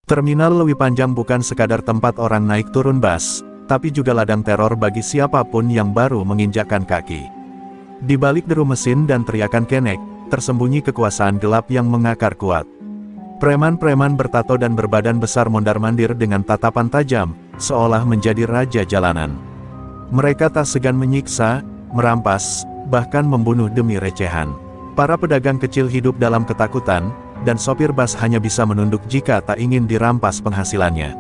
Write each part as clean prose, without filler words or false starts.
Terminal Lewi Panjang bukan sekadar tempat orang naik turun bus, tapi juga ladang teror bagi siapapun yang baru menginjakkan kaki. Di balik deru mesin dan teriakan kenek, tersembunyi kekuasaan gelap yang mengakar kuat. Preman-preman bertato dan berbadan besar mondar-mandir dengan tatapan tajam, seolah menjadi raja jalanan. Mereka tak segan menyiksa, merampas, bahkan membunuh demi recehan. Para pedagang kecil hidup dalam ketakutan, dan sopir bus hanya bisa menunduk jika tak ingin dirampas penghasilannya.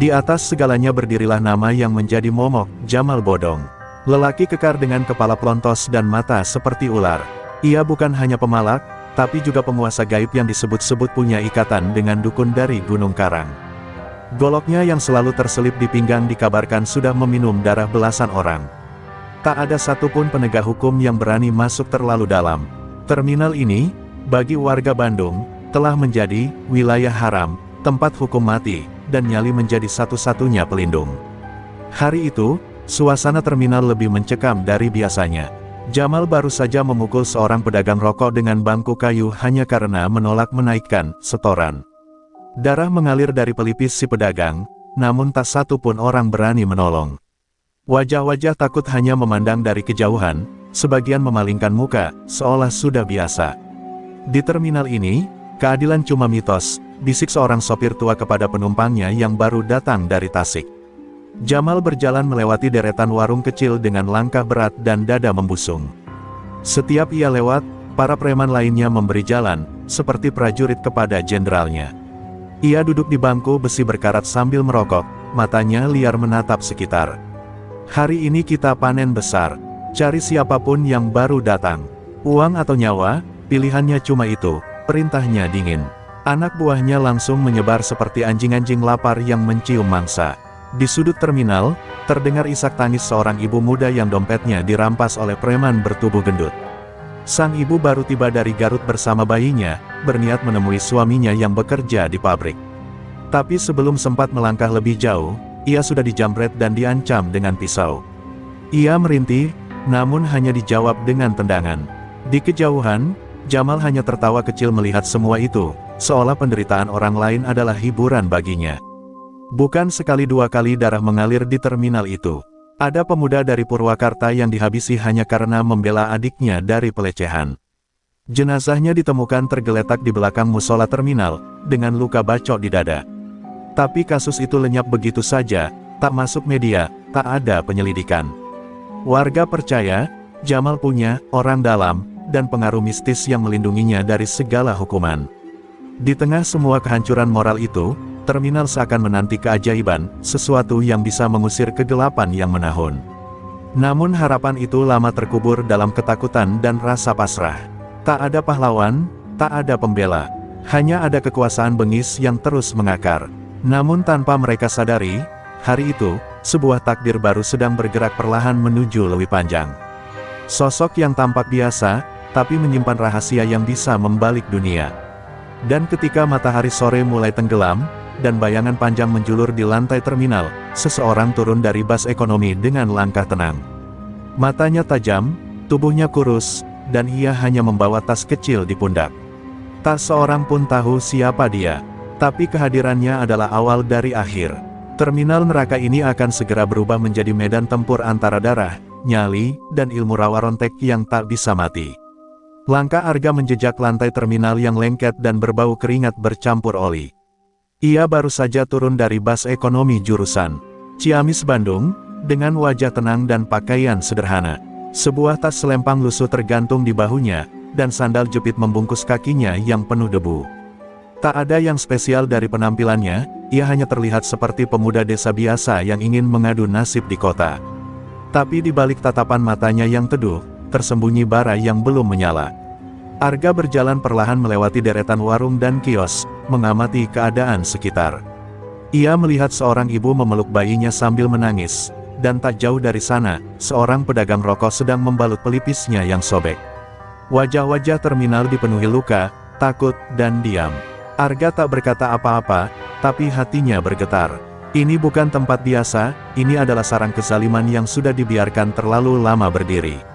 Di atas segalanya berdirilah nama yang menjadi momok, Jamal Bodong. Lelaki kekar dengan kepala pelontos dan mata seperti ular. Ia bukan hanya pemalak, tapi juga penguasa gaib yang disebut-sebut punya ikatan dengan dukun dari Gunung Karang. Goloknya yang selalu terselip di pinggang dikabarkan sudah meminum darah belasan orang. Tak ada satupun penegak hukum yang berani masuk terlalu dalam. Terminal ini, bagi warga Bandung, telah menjadi wilayah haram, tempat hukum mati, dan nyali menjadi satu-satunya pelindung. Hari itu, suasana terminal lebih mencekam dari biasanya. Jamal baru saja memukul seorang pedagang rokok dengan bangku kayu hanya karena menolak menaikkan setoran. Darah mengalir dari pelipis si pedagang, namun tak satu pun orang berani menolong. Wajah-wajah takut hanya memandang dari kejauhan, sebagian memalingkan muka, seolah sudah biasa. Di terminal ini, keadilan cuma mitos, bisik seorang sopir tua kepada penumpangnya yang baru datang dari Tasik. Jamal berjalan melewati deretan warung kecil dengan langkah berat dan dada membusung. Setiap ia lewat, para preman lainnya memberi jalan, seperti prajurit kepada jenderalnya. Ia duduk di bangku besi berkarat sambil merokok, matanya liar menatap sekitar. Hari ini kita panen besar, cari siapapun yang baru datang. Uang atau nyawa, pilihannya cuma itu, perintahnya dingin. Anak buahnya langsung menyebar seperti anjing-anjing lapar yang mencium mangsa. Di sudut terminal, terdengar isak tangis seorang ibu muda yang dompetnya dirampas oleh preman bertubuh gendut. Sang ibu baru tiba dari Garut bersama bayinya, berniat menemui suaminya yang bekerja di pabrik. Tapi sebelum sempat melangkah lebih jauh, ia sudah dijamret dan diancam dengan pisau. Ia merintih, namun hanya dijawab dengan tendangan. Di kejauhan, Jamal hanya tertawa kecil melihat semua itu, seolah penderitaan orang lain adalah hiburan baginya. Bukan sekali dua kali darah mengalir di terminal itu. Ada pemuda dari Purwakarta yang dihabisi hanya karena membela adiknya dari pelecehan. Jenazahnya ditemukan tergeletak di belakang musola terminal, dengan luka bacok di dada. Tapi kasus itu lenyap begitu saja, tak masuk media, tak ada penyelidikan. Warga percaya, Jamal punya orang dalam, dan pengaruh mistis yang melindunginya dari segala hukuman. Di tengah semua kehancuran moral itu, terminal seakan menanti keajaiban, sesuatu yang bisa mengusir kegelapan yang menahun. Namun harapan itu lama terkubur dalam ketakutan dan rasa pasrah. Tak ada pahlawan, tak ada pembela. Hanya ada kekuasaan bengis yang terus mengakar. Namun tanpa mereka sadari, hari itu, sebuah takdir baru sedang bergerak perlahan menuju Lewi Panjang. Sosok yang tampak biasa, tapi menyimpan rahasia yang bisa membalik dunia. Dan ketika matahari sore mulai tenggelam, dan bayangan panjang menjulur di lantai terminal, seseorang turun dari bus ekonomi dengan langkah tenang. Matanya tajam, tubuhnya kurus, dan ia hanya membawa tas kecil di pundak. Tak seorang pun tahu siapa dia, tapi kehadirannya adalah awal dari akhir. Terminal neraka ini akan segera berubah menjadi medan tempur antara darah, nyali, dan ilmu rawa rontek yang tak bisa mati. Langkah Arga menjejak lantai terminal yang lengket dan berbau keringat bercampur oli. Ia baru saja turun dari bus ekonomi jurusan Ciamis Bandung, dengan wajah tenang dan pakaian sederhana. Sebuah tas selempang lusuh tergantung di bahunya, dan sandal jepit membungkus kakinya yang penuh debu. Tak ada yang spesial dari penampilannya, ia hanya terlihat seperti pemuda desa biasa yang ingin mengadu nasib di kota. Tapi di balik tatapan matanya yang teduh, tersembunyi bara yang belum menyala. Arga berjalan perlahan melewati deretan warung dan kios, mengamati keadaan sekitar. Ia melihat seorang ibu memeluk bayinya sambil menangis, dan tak jauh dari sana, seorang pedagang rokok sedang membalut pelipisnya yang sobek. Wajah-wajah terminal dipenuhi luka, takut, dan diam. Arga tak berkata apa-apa, tapi hatinya bergetar. Ini bukan tempat biasa, ini adalah sarang kezaliman yang sudah dibiarkan terlalu lama berdiri.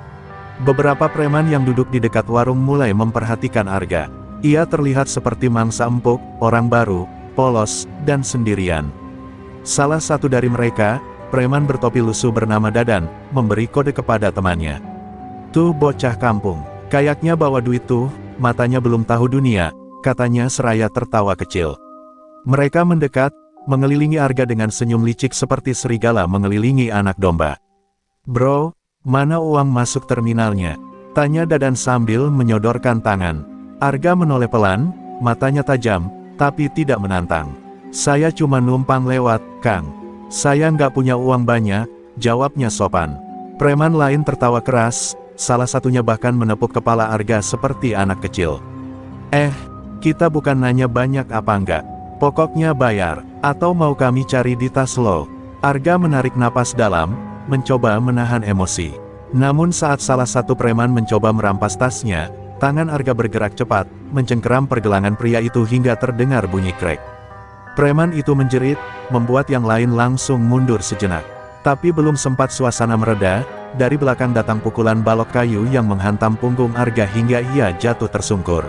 Beberapa preman yang duduk di dekat warung mulai memperhatikan Arga. Ia terlihat seperti mangsa empuk, orang baru, polos, dan sendirian. Salah satu dari mereka, preman bertopi lusuh bernama Dadan, memberi kode kepada temannya. "Tuh bocah kampung, kayaknya bawa duit tuh, matanya belum tahu dunia," katanya seraya tertawa kecil. Mereka mendekat, mengelilingi Arga dengan senyum licik seperti serigala mengelilingi anak domba. "Bro, mana uang masuk terminalnya?" tanya Dadan sambil menyodorkan tangan. Arga menoleh pelan, matanya tajam, tapi tidak menantang. "Saya cuma numpang lewat, Kang. Saya nggak punya uang banyak," jawabnya sopan. Preman lain tertawa keras, salah satunya bahkan menepuk kepala Arga seperti anak kecil. Kita bukan nanya banyak apa enggak. Pokoknya bayar, atau mau kami cari di tas lo." Arga menarik napas dalam, mencoba menahan emosi. Namun saat salah satu preman mencoba merampas tasnya, tangan Arga bergerak cepat, mencengkeram pergelangan pria itu hingga terdengar bunyi krek. Preman itu menjerit, membuat yang lain langsung mundur sejenak. Tapi belum sempat suasana mereda, dari belakang datang pukulan balok kayu yang menghantam punggung Arga hingga ia jatuh tersungkur.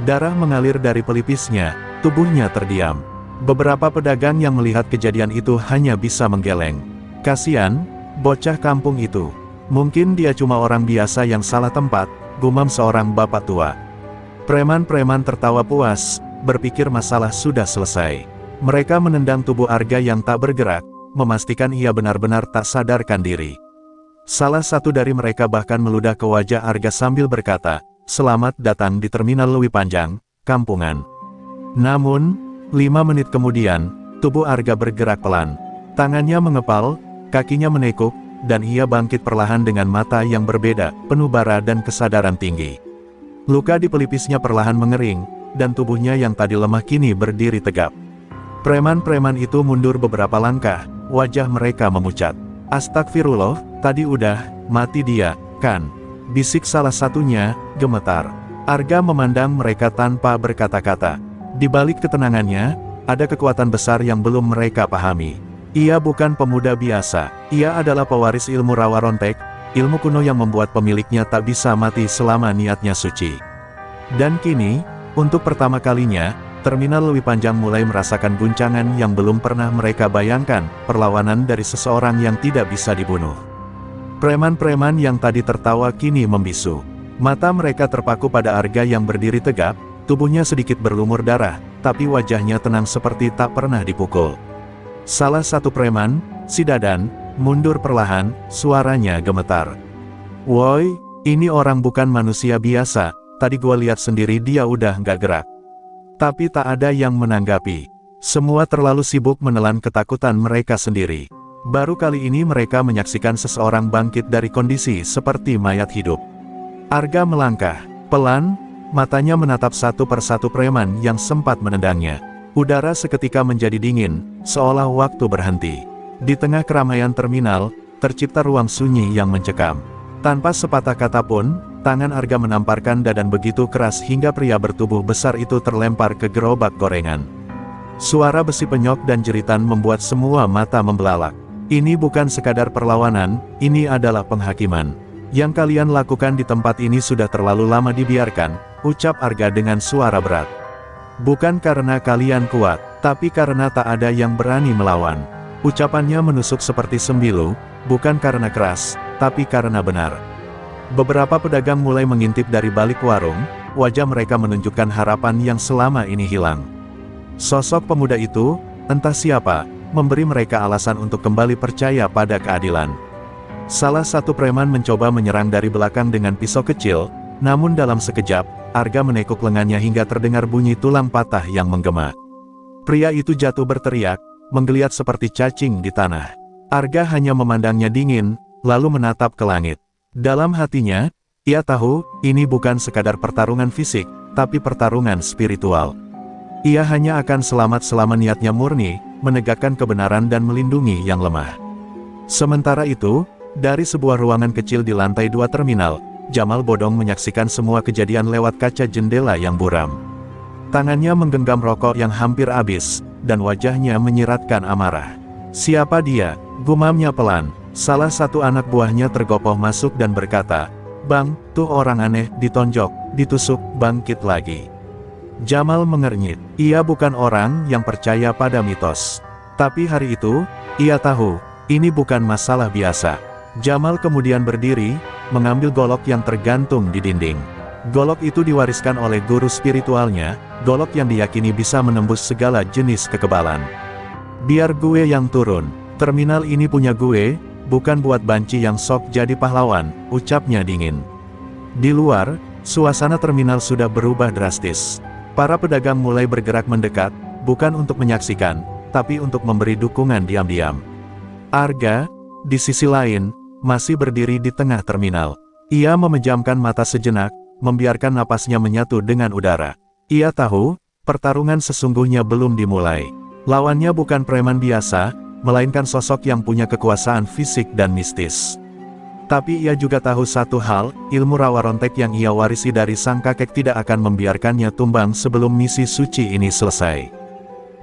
Darah mengalir dari pelipisnya, tubuhnya terdiam. Beberapa pedagang yang melihat kejadian itu hanya bisa menggeleng. "Kasian, bocah kampung itu. Mungkin dia cuma orang biasa yang salah tempat," gumam seorang bapak tua. Preman-preman tertawa puas, berpikir masalah sudah selesai. Mereka menendang tubuh Arga yang tak bergerak, memastikan ia benar-benar tak sadarkan diri. Salah satu dari mereka bahkan meludah ke wajah Arga sambil berkata, "Selamat datang di Terminal Lewi Panjang, Kampungan." Namun, 5 menit kemudian, tubuh Arga bergerak pelan. Tangannya mengepal, kakinya menekuk, dan ia bangkit perlahan dengan mata yang berbeda, penuh bara dan kesadaran tinggi. Luka di pelipisnya perlahan mengering, dan tubuhnya yang tadi lemah kini berdiri tegap. Preman-preman itu mundur beberapa langkah, wajah mereka memucat. "Astagfirullah, tadi udah mati dia, kan?" bisik salah satunya, gemetar. Arga memandang mereka tanpa berkata-kata. Di balik ketenangannya, ada kekuatan besar yang belum mereka pahami. Ia bukan pemuda biasa, ia adalah pewaris ilmu rawa rontek, ilmu kuno yang membuat pemiliknya tak bisa mati selama niatnya suci. Dan kini, untuk pertama kalinya, Terminal Lewi Panjang mulai merasakan guncangan yang belum pernah mereka bayangkan, perlawanan dari seseorang yang tidak bisa dibunuh. Preman-preman yang tadi tertawa kini membisu. Mata mereka terpaku pada Arga yang berdiri tegap, tubuhnya sedikit berlumur darah, tapi wajahnya tenang seperti tak pernah dipukul. Salah satu preman, si Dadan, mundur perlahan, suaranya gemetar. "Woi, ini orang bukan manusia biasa, tadi gua lihat sendiri dia udah nggak gerak." Tapi tak ada yang menanggapi. Semua terlalu sibuk menelan ketakutan mereka sendiri. Baru kali ini mereka menyaksikan seseorang bangkit dari kondisi seperti mayat hidup. Arga melangkah, pelan, matanya menatap satu persatu preman yang sempat menendangnya. Udara seketika menjadi dingin, seolah waktu berhenti. Di tengah keramaian terminal, tercipta ruang sunyi yang mencekam. Tanpa sepatah kata pun, tangan Arga menamparkan Dadan begitu keras hingga pria bertubuh besar itu terlempar ke gerobak gorengan. Suara besi penyok dan jeritan membuat semua mata membelalak. "Ini bukan sekadar perlawanan, ini adalah penghakiman. Yang kalian lakukan di tempat ini sudah terlalu lama dibiarkan," ucap Arga dengan suara berat. "Bukan karena kalian kuat, tapi karena tak ada yang berani melawan." Ucapannya menusuk seperti sembilu, bukan karena keras, tapi karena benar. Beberapa pedagang mulai mengintip dari balik warung, wajah mereka menunjukkan harapan yang selama ini hilang. Sosok pemuda itu, entah siapa, memberi mereka alasan untuk kembali percaya pada keadilan. Salah satu preman mencoba menyerang dari belakang dengan pisau kecil, namun dalam sekejap, Arga menekuk lengannya hingga terdengar bunyi tulang patah yang menggema. Pria itu jatuh berteriak, menggeliat seperti cacing di tanah. Arga hanya memandangnya dingin, lalu menatap ke langit. Dalam hatinya, ia tahu, ini bukan sekadar pertarungan fisik, tapi pertarungan spiritual. Ia hanya akan selamat selama niatnya murni, menegakkan kebenaran dan melindungi yang lemah. Sementara itu, dari sebuah ruangan kecil di lantai 2 terminal, Jamal Bodong menyaksikan semua kejadian lewat kaca jendela yang buram. Tangannya menggenggam rokok yang hampir habis, dan wajahnya menyiratkan amarah. "Siapa dia?" gumamnya pelan. Salah satu anak buahnya tergopoh masuk dan berkata, "Bang, tuh orang aneh, ditonjok, ditusuk, bangkit lagi." Jamal mengernyit. Ia bukan orang yang percaya pada mitos. Tapi hari itu, ia tahu, ini bukan masalah biasa. Jamal kemudian berdiri, mengambil golok yang tergantung di dinding. Golok itu diwariskan oleh guru spiritualnya, golok yang diyakini bisa menembus segala jenis kekebalan. Biar gue yang turun, terminal ini punya gue, bukan buat banci yang sok jadi pahlawan, ucapnya dingin. Di luar, suasana terminal sudah berubah drastis. Para pedagang mulai bergerak mendekat, bukan untuk menyaksikan, tapi untuk memberi dukungan diam-diam. Arga, di sisi lain, masih berdiri di tengah terminal. Ia memejamkan mata sejenak, membiarkan napasnya menyatu dengan udara. Ia tahu, pertarungan sesungguhnya belum dimulai. Lawannya bukan preman biasa, melainkan sosok yang punya kekuasaan fisik dan mistis. Tapi ia juga tahu satu hal, ilmu rawa rontek yang ia warisi dari sang kakek tidak akan membiarkannya tumbang sebelum misi suci ini selesai.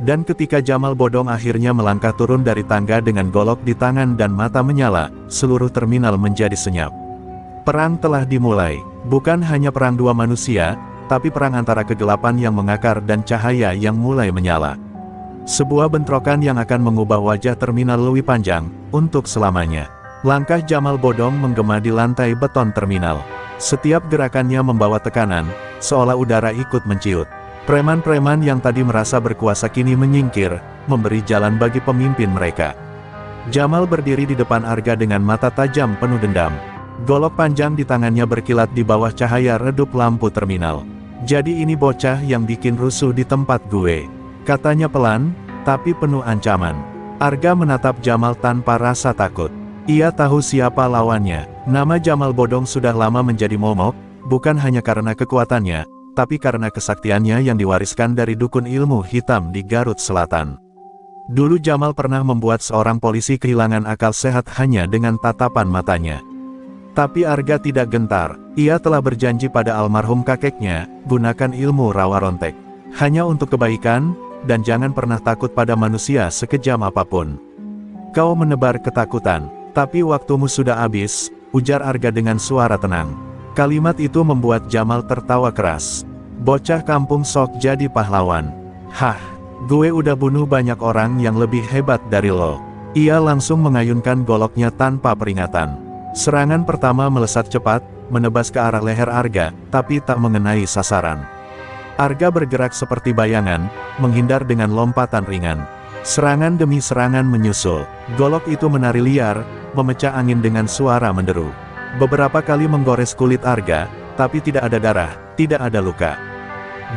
Dan ketika Jamal Bodong akhirnya melangkah turun dari tangga dengan golok di tangan dan mata menyala, seluruh terminal menjadi senyap. Perang telah dimulai, bukan hanya perang dua manusia, tapi perang antara kegelapan yang mengakar dan cahaya yang mulai menyala. Sebuah bentrokan yang akan mengubah wajah terminal Lewi Panjang, untuk selamanya. Langkah Jamal Bodong menggema di lantai beton terminal. Setiap gerakannya membawa tekanan, seolah udara ikut menciut. Preman-preman yang tadi merasa berkuasa kini menyingkir, memberi jalan bagi pemimpin mereka. Jamal berdiri di depan Arga dengan mata tajam penuh dendam. Golok panjang di tangannya berkilat di bawah cahaya redup lampu terminal. Jadi ini bocah yang bikin rusuh di tempat gue, katanya pelan, tapi penuh ancaman. Arga menatap Jamal tanpa rasa takut. Ia tahu siapa lawannya. Nama Jamal Bodong sudah lama menjadi momok, bukan hanya karena kekuatannya, tapi karena kesaktiannya yang diwariskan dari dukun ilmu hitam di Garut Selatan. Dulu Jamal pernah membuat seorang polisi kehilangan akal sehat hanya dengan tatapan matanya. Tapi Arga tidak gentar, ia telah berjanji pada almarhum kakeknya, gunakan ilmu rawa rontek. Hanya untuk kebaikan, dan jangan pernah takut pada manusia sekejam apapun. Kau menebar ketakutan, tapi waktumu sudah habis, ujar Arga dengan suara tenang. Kalimat itu membuat Jamal tertawa keras. Bocah kampung sok jadi pahlawan. Hah, gue udah bunuh banyak orang yang lebih hebat dari lo. Ia langsung mengayunkan goloknya tanpa peringatan. Serangan pertama melesat cepat, menebas ke arah leher Arga, tapi tak mengenai sasaran. Arga bergerak seperti bayangan, menghindar dengan lompatan ringan. Serangan demi serangan menyusul. Golok itu menari liar, memecah angin dengan suara menderu. Beberapa kali menggores kulit Arga, tapi tidak ada darah, tidak ada luka.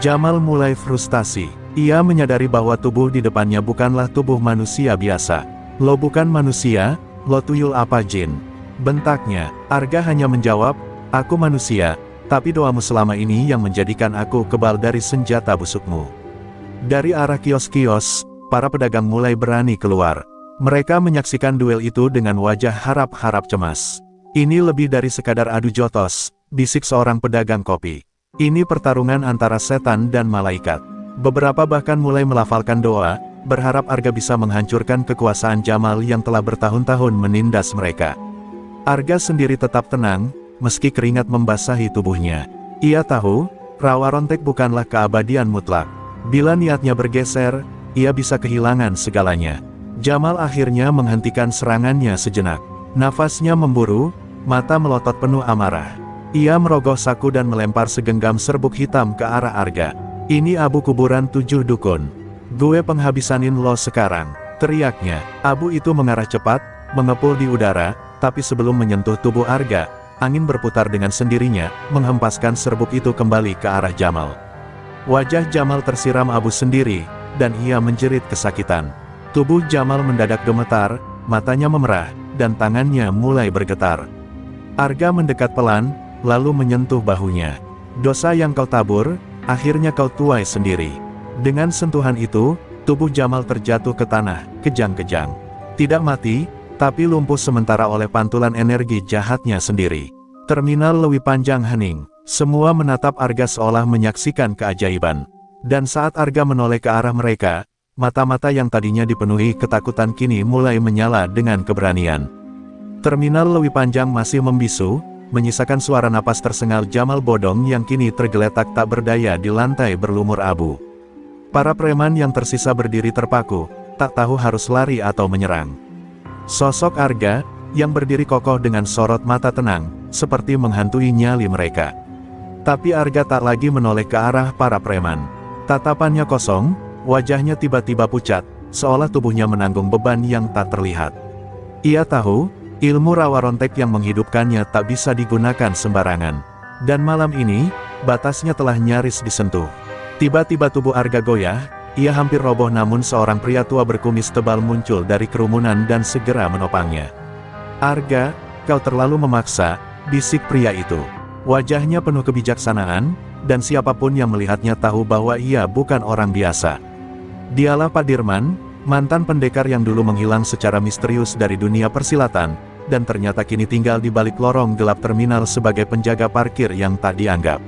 Jamal mulai frustasi. Ia menyadari bahwa tubuh di depannya bukanlah tubuh manusia biasa. Lo bukan manusia, lo tuyul apa jin? Bentaknya. Arga hanya menjawab, aku manusia, tapi doamu selama ini yang menjadikan aku kebal dari senjata busukmu. Dari arah kios-kios, para pedagang mulai berani keluar. Mereka menyaksikan duel itu dengan wajah harap-harap cemas. Ini lebih dari sekadar adu jotos, bisik seorang pedagang kopi. Ini pertarungan antara setan dan malaikat. Beberapa bahkan mulai melafalkan doa, berharap Arga bisa menghancurkan kekuasaan Jamal yang telah bertahun-tahun menindas mereka. Arga sendiri tetap tenang, meski keringat membasahi tubuhnya. Ia tahu, rawa rontek bukanlah keabadian mutlak. Bila niatnya bergeser, ia bisa kehilangan segalanya. Jamal akhirnya menghentikan serangannya sejenak. Nafasnya memburu, mata melotot penuh amarah. Ia merogoh saku dan melempar segenggam serbuk hitam ke arah Arga. Ini abu kuburan 7 dukun. Gue penghabisanin lo sekarang, teriaknya. Abu itu mengarah cepat, mengepul di udara, tapi sebelum menyentuh tubuh Arga, angin berputar dengan sendirinya, menghempaskan serbuk itu kembali ke arah Jamal. Wajah Jamal tersiram abu sendiri, dan ia menjerit kesakitan. Tubuh Jamal mendadak gemetar, matanya memerah, dan tangannya mulai bergetar. Arga mendekat pelan, lalu menyentuh bahunya. Dosa yang kau tabur, akhirnya kau tuai sendiri. Dengan sentuhan itu, tubuh Jamal terjatuh ke tanah, kejang-kejang. Tidak mati, tapi lumpuh sementara oleh pantulan energi jahatnya sendiri. Terminal Lewi Panjang hening. Semua menatap Arga seolah menyaksikan keajaiban. Dan saat Arga menoleh ke arah mereka, mata-mata yang tadinya dipenuhi ketakutan kini mulai menyala dengan keberanian. Terminal Lewi Panjang masih membisu, menyisakan suara napas tersengal Jamal Bodong yang kini tergeletak tak berdaya di lantai berlumur abu. Para preman yang tersisa berdiri terpaku, tak tahu harus lari atau menyerang. Sosok Arga, yang berdiri kokoh dengan sorot mata tenang, seperti menghantui nyali mereka. Tapi Arga tak lagi menoleh ke arah para preman. Tatapannya kosong, wajahnya tiba-tiba pucat, seolah tubuhnya menanggung beban yang tak terlihat. Ia tahu, ilmu rawa rontek yang menghidupkannya tak bisa digunakan sembarangan. Dan malam ini, batasnya telah nyaris disentuh. Tiba-tiba tubuh Arga goyah, ia hampir roboh namun seorang pria tua berkumis tebal muncul dari kerumunan dan segera menopangnya. "Arga, kau terlalu memaksa," bisik pria itu. Wajahnya penuh kebijaksanaan, dan siapapun yang melihatnya tahu bahwa ia bukan orang biasa. Dialah Pak Dirman, mantan pendekar yang dulu menghilang secara misterius dari dunia persilatan, dan ternyata kini tinggal di balik lorong gelap terminal sebagai penjaga parkir yang tak dianggap.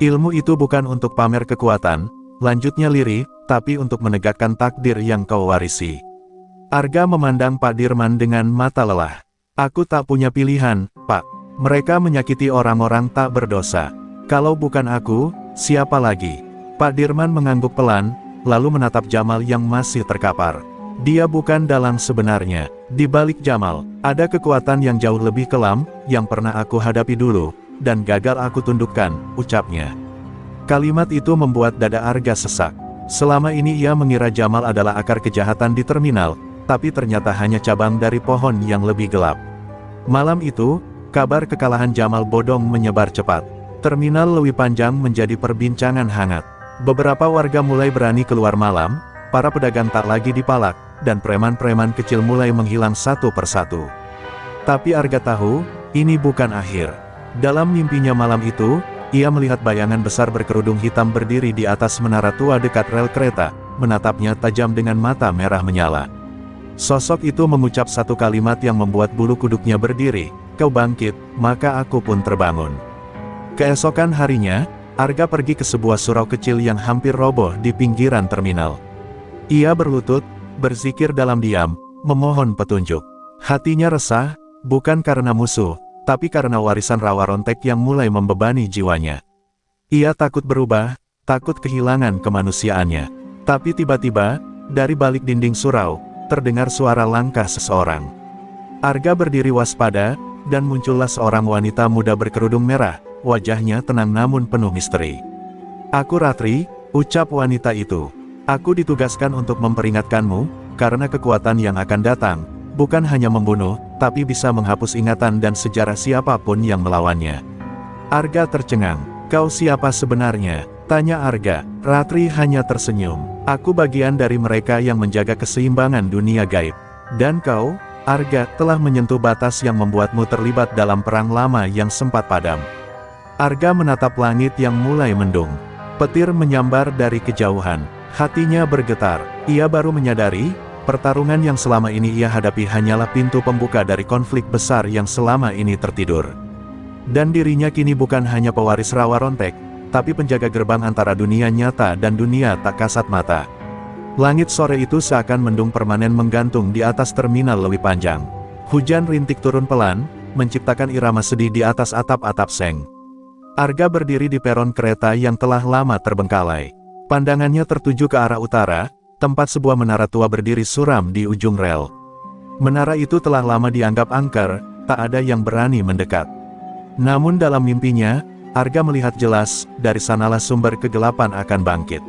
"Ilmu itu bukan untuk pamer kekuatan," lanjutnya lirih, "tapi untuk menegakkan takdir yang kau warisi." Arga memandang Pak Dirman dengan mata lelah. "Aku tak punya pilihan, Pak. Mereka menyakiti orang-orang tak berdosa. Kalau bukan aku, siapa lagi?" Pak Dirman mengangguk pelan, lalu menatap Jamal yang masih terkapar. Dia bukan dalang sebenarnya. Di balik Jamal, ada kekuatan yang jauh lebih kelam, yang pernah aku hadapi dulu, dan gagal aku tundukkan, ucapnya. Kalimat itu membuat dada Arga sesak. Selama ini ia mengira Jamal adalah akar kejahatan di terminal, tapi ternyata hanya cabang dari pohon yang lebih gelap. Malam itu, kabar kekalahan Jamal Bodong menyebar cepat. Terminal Lewi Panjang menjadi perbincangan hangat. Beberapa warga mulai berani keluar malam, para pedagang tak lagi dipalak, dan preman-preman kecil mulai menghilang satu persatu. Tapi Arga tahu, ini bukan akhir. Dalam mimpinya malam itu, ia melihat bayangan besar berkerudung hitam berdiri di atas menara tua dekat rel kereta, menatapnya tajam dengan mata merah menyala. Sosok itu mengucap satu kalimat yang membuat bulu kuduknya berdiri, "Kau bangkit, maka aku pun terbangun." Keesokan harinya, Arga pergi ke sebuah surau kecil yang hampir roboh di pinggiran terminal. Ia berlutut, berzikir dalam diam, memohon petunjuk. Hatinya resah, bukan karena musuh, tapi karena warisan rawa rontek yang mulai membebani jiwanya. Ia takut berubah, takut kehilangan kemanusiaannya. Tapi tiba-tiba, dari balik dinding surau, terdengar suara langkah seseorang. Arga berdiri waspada, dan muncullah seorang wanita muda berkerudung merah, wajahnya tenang namun penuh misteri. "Aku Ratri," ucap wanita itu. "Aku ditugaskan untuk memperingatkanmu, karena kekuatan yang akan datang, bukan hanya membunuh, tapi bisa menghapus ingatan dan sejarah siapapun yang melawannya." Arga tercengang. "Kau siapa sebenarnya?" tanya Arga. Ratri hanya tersenyum. "Aku bagian dari mereka yang menjaga keseimbangan dunia gaib. Dan kau, Arga, telah menyentuh batas yang membuatmu terlibat dalam perang lama yang sempat padam." Arga menatap langit yang mulai mendung. Petir menyambar dari kejauhan. Hatinya bergetar. Ia baru menyadari, pertarungan yang selama ini ia hadapi hanyalah pintu pembuka dari konflik besar yang selama ini tertidur. Dan dirinya kini bukan hanya pewaris rawa rontek, tapi penjaga gerbang antara dunia nyata dan dunia tak kasat mata. Langit sore itu seakan mendung permanen menggantung di atas terminal Lewi Panjang. Hujan rintik turun pelan, menciptakan irama sedih di atas atap-atap seng. Arga berdiri di peron kereta yang telah lama terbengkalai. Pandangannya tertuju ke arah utara, tempat sebuah menara tua berdiri suram di ujung rel. Menara itu telah lama dianggap angker, tak ada yang berani mendekat. Namun dalam mimpinya, Arga melihat jelas, dari sanalah sumber kegelapan akan bangkit.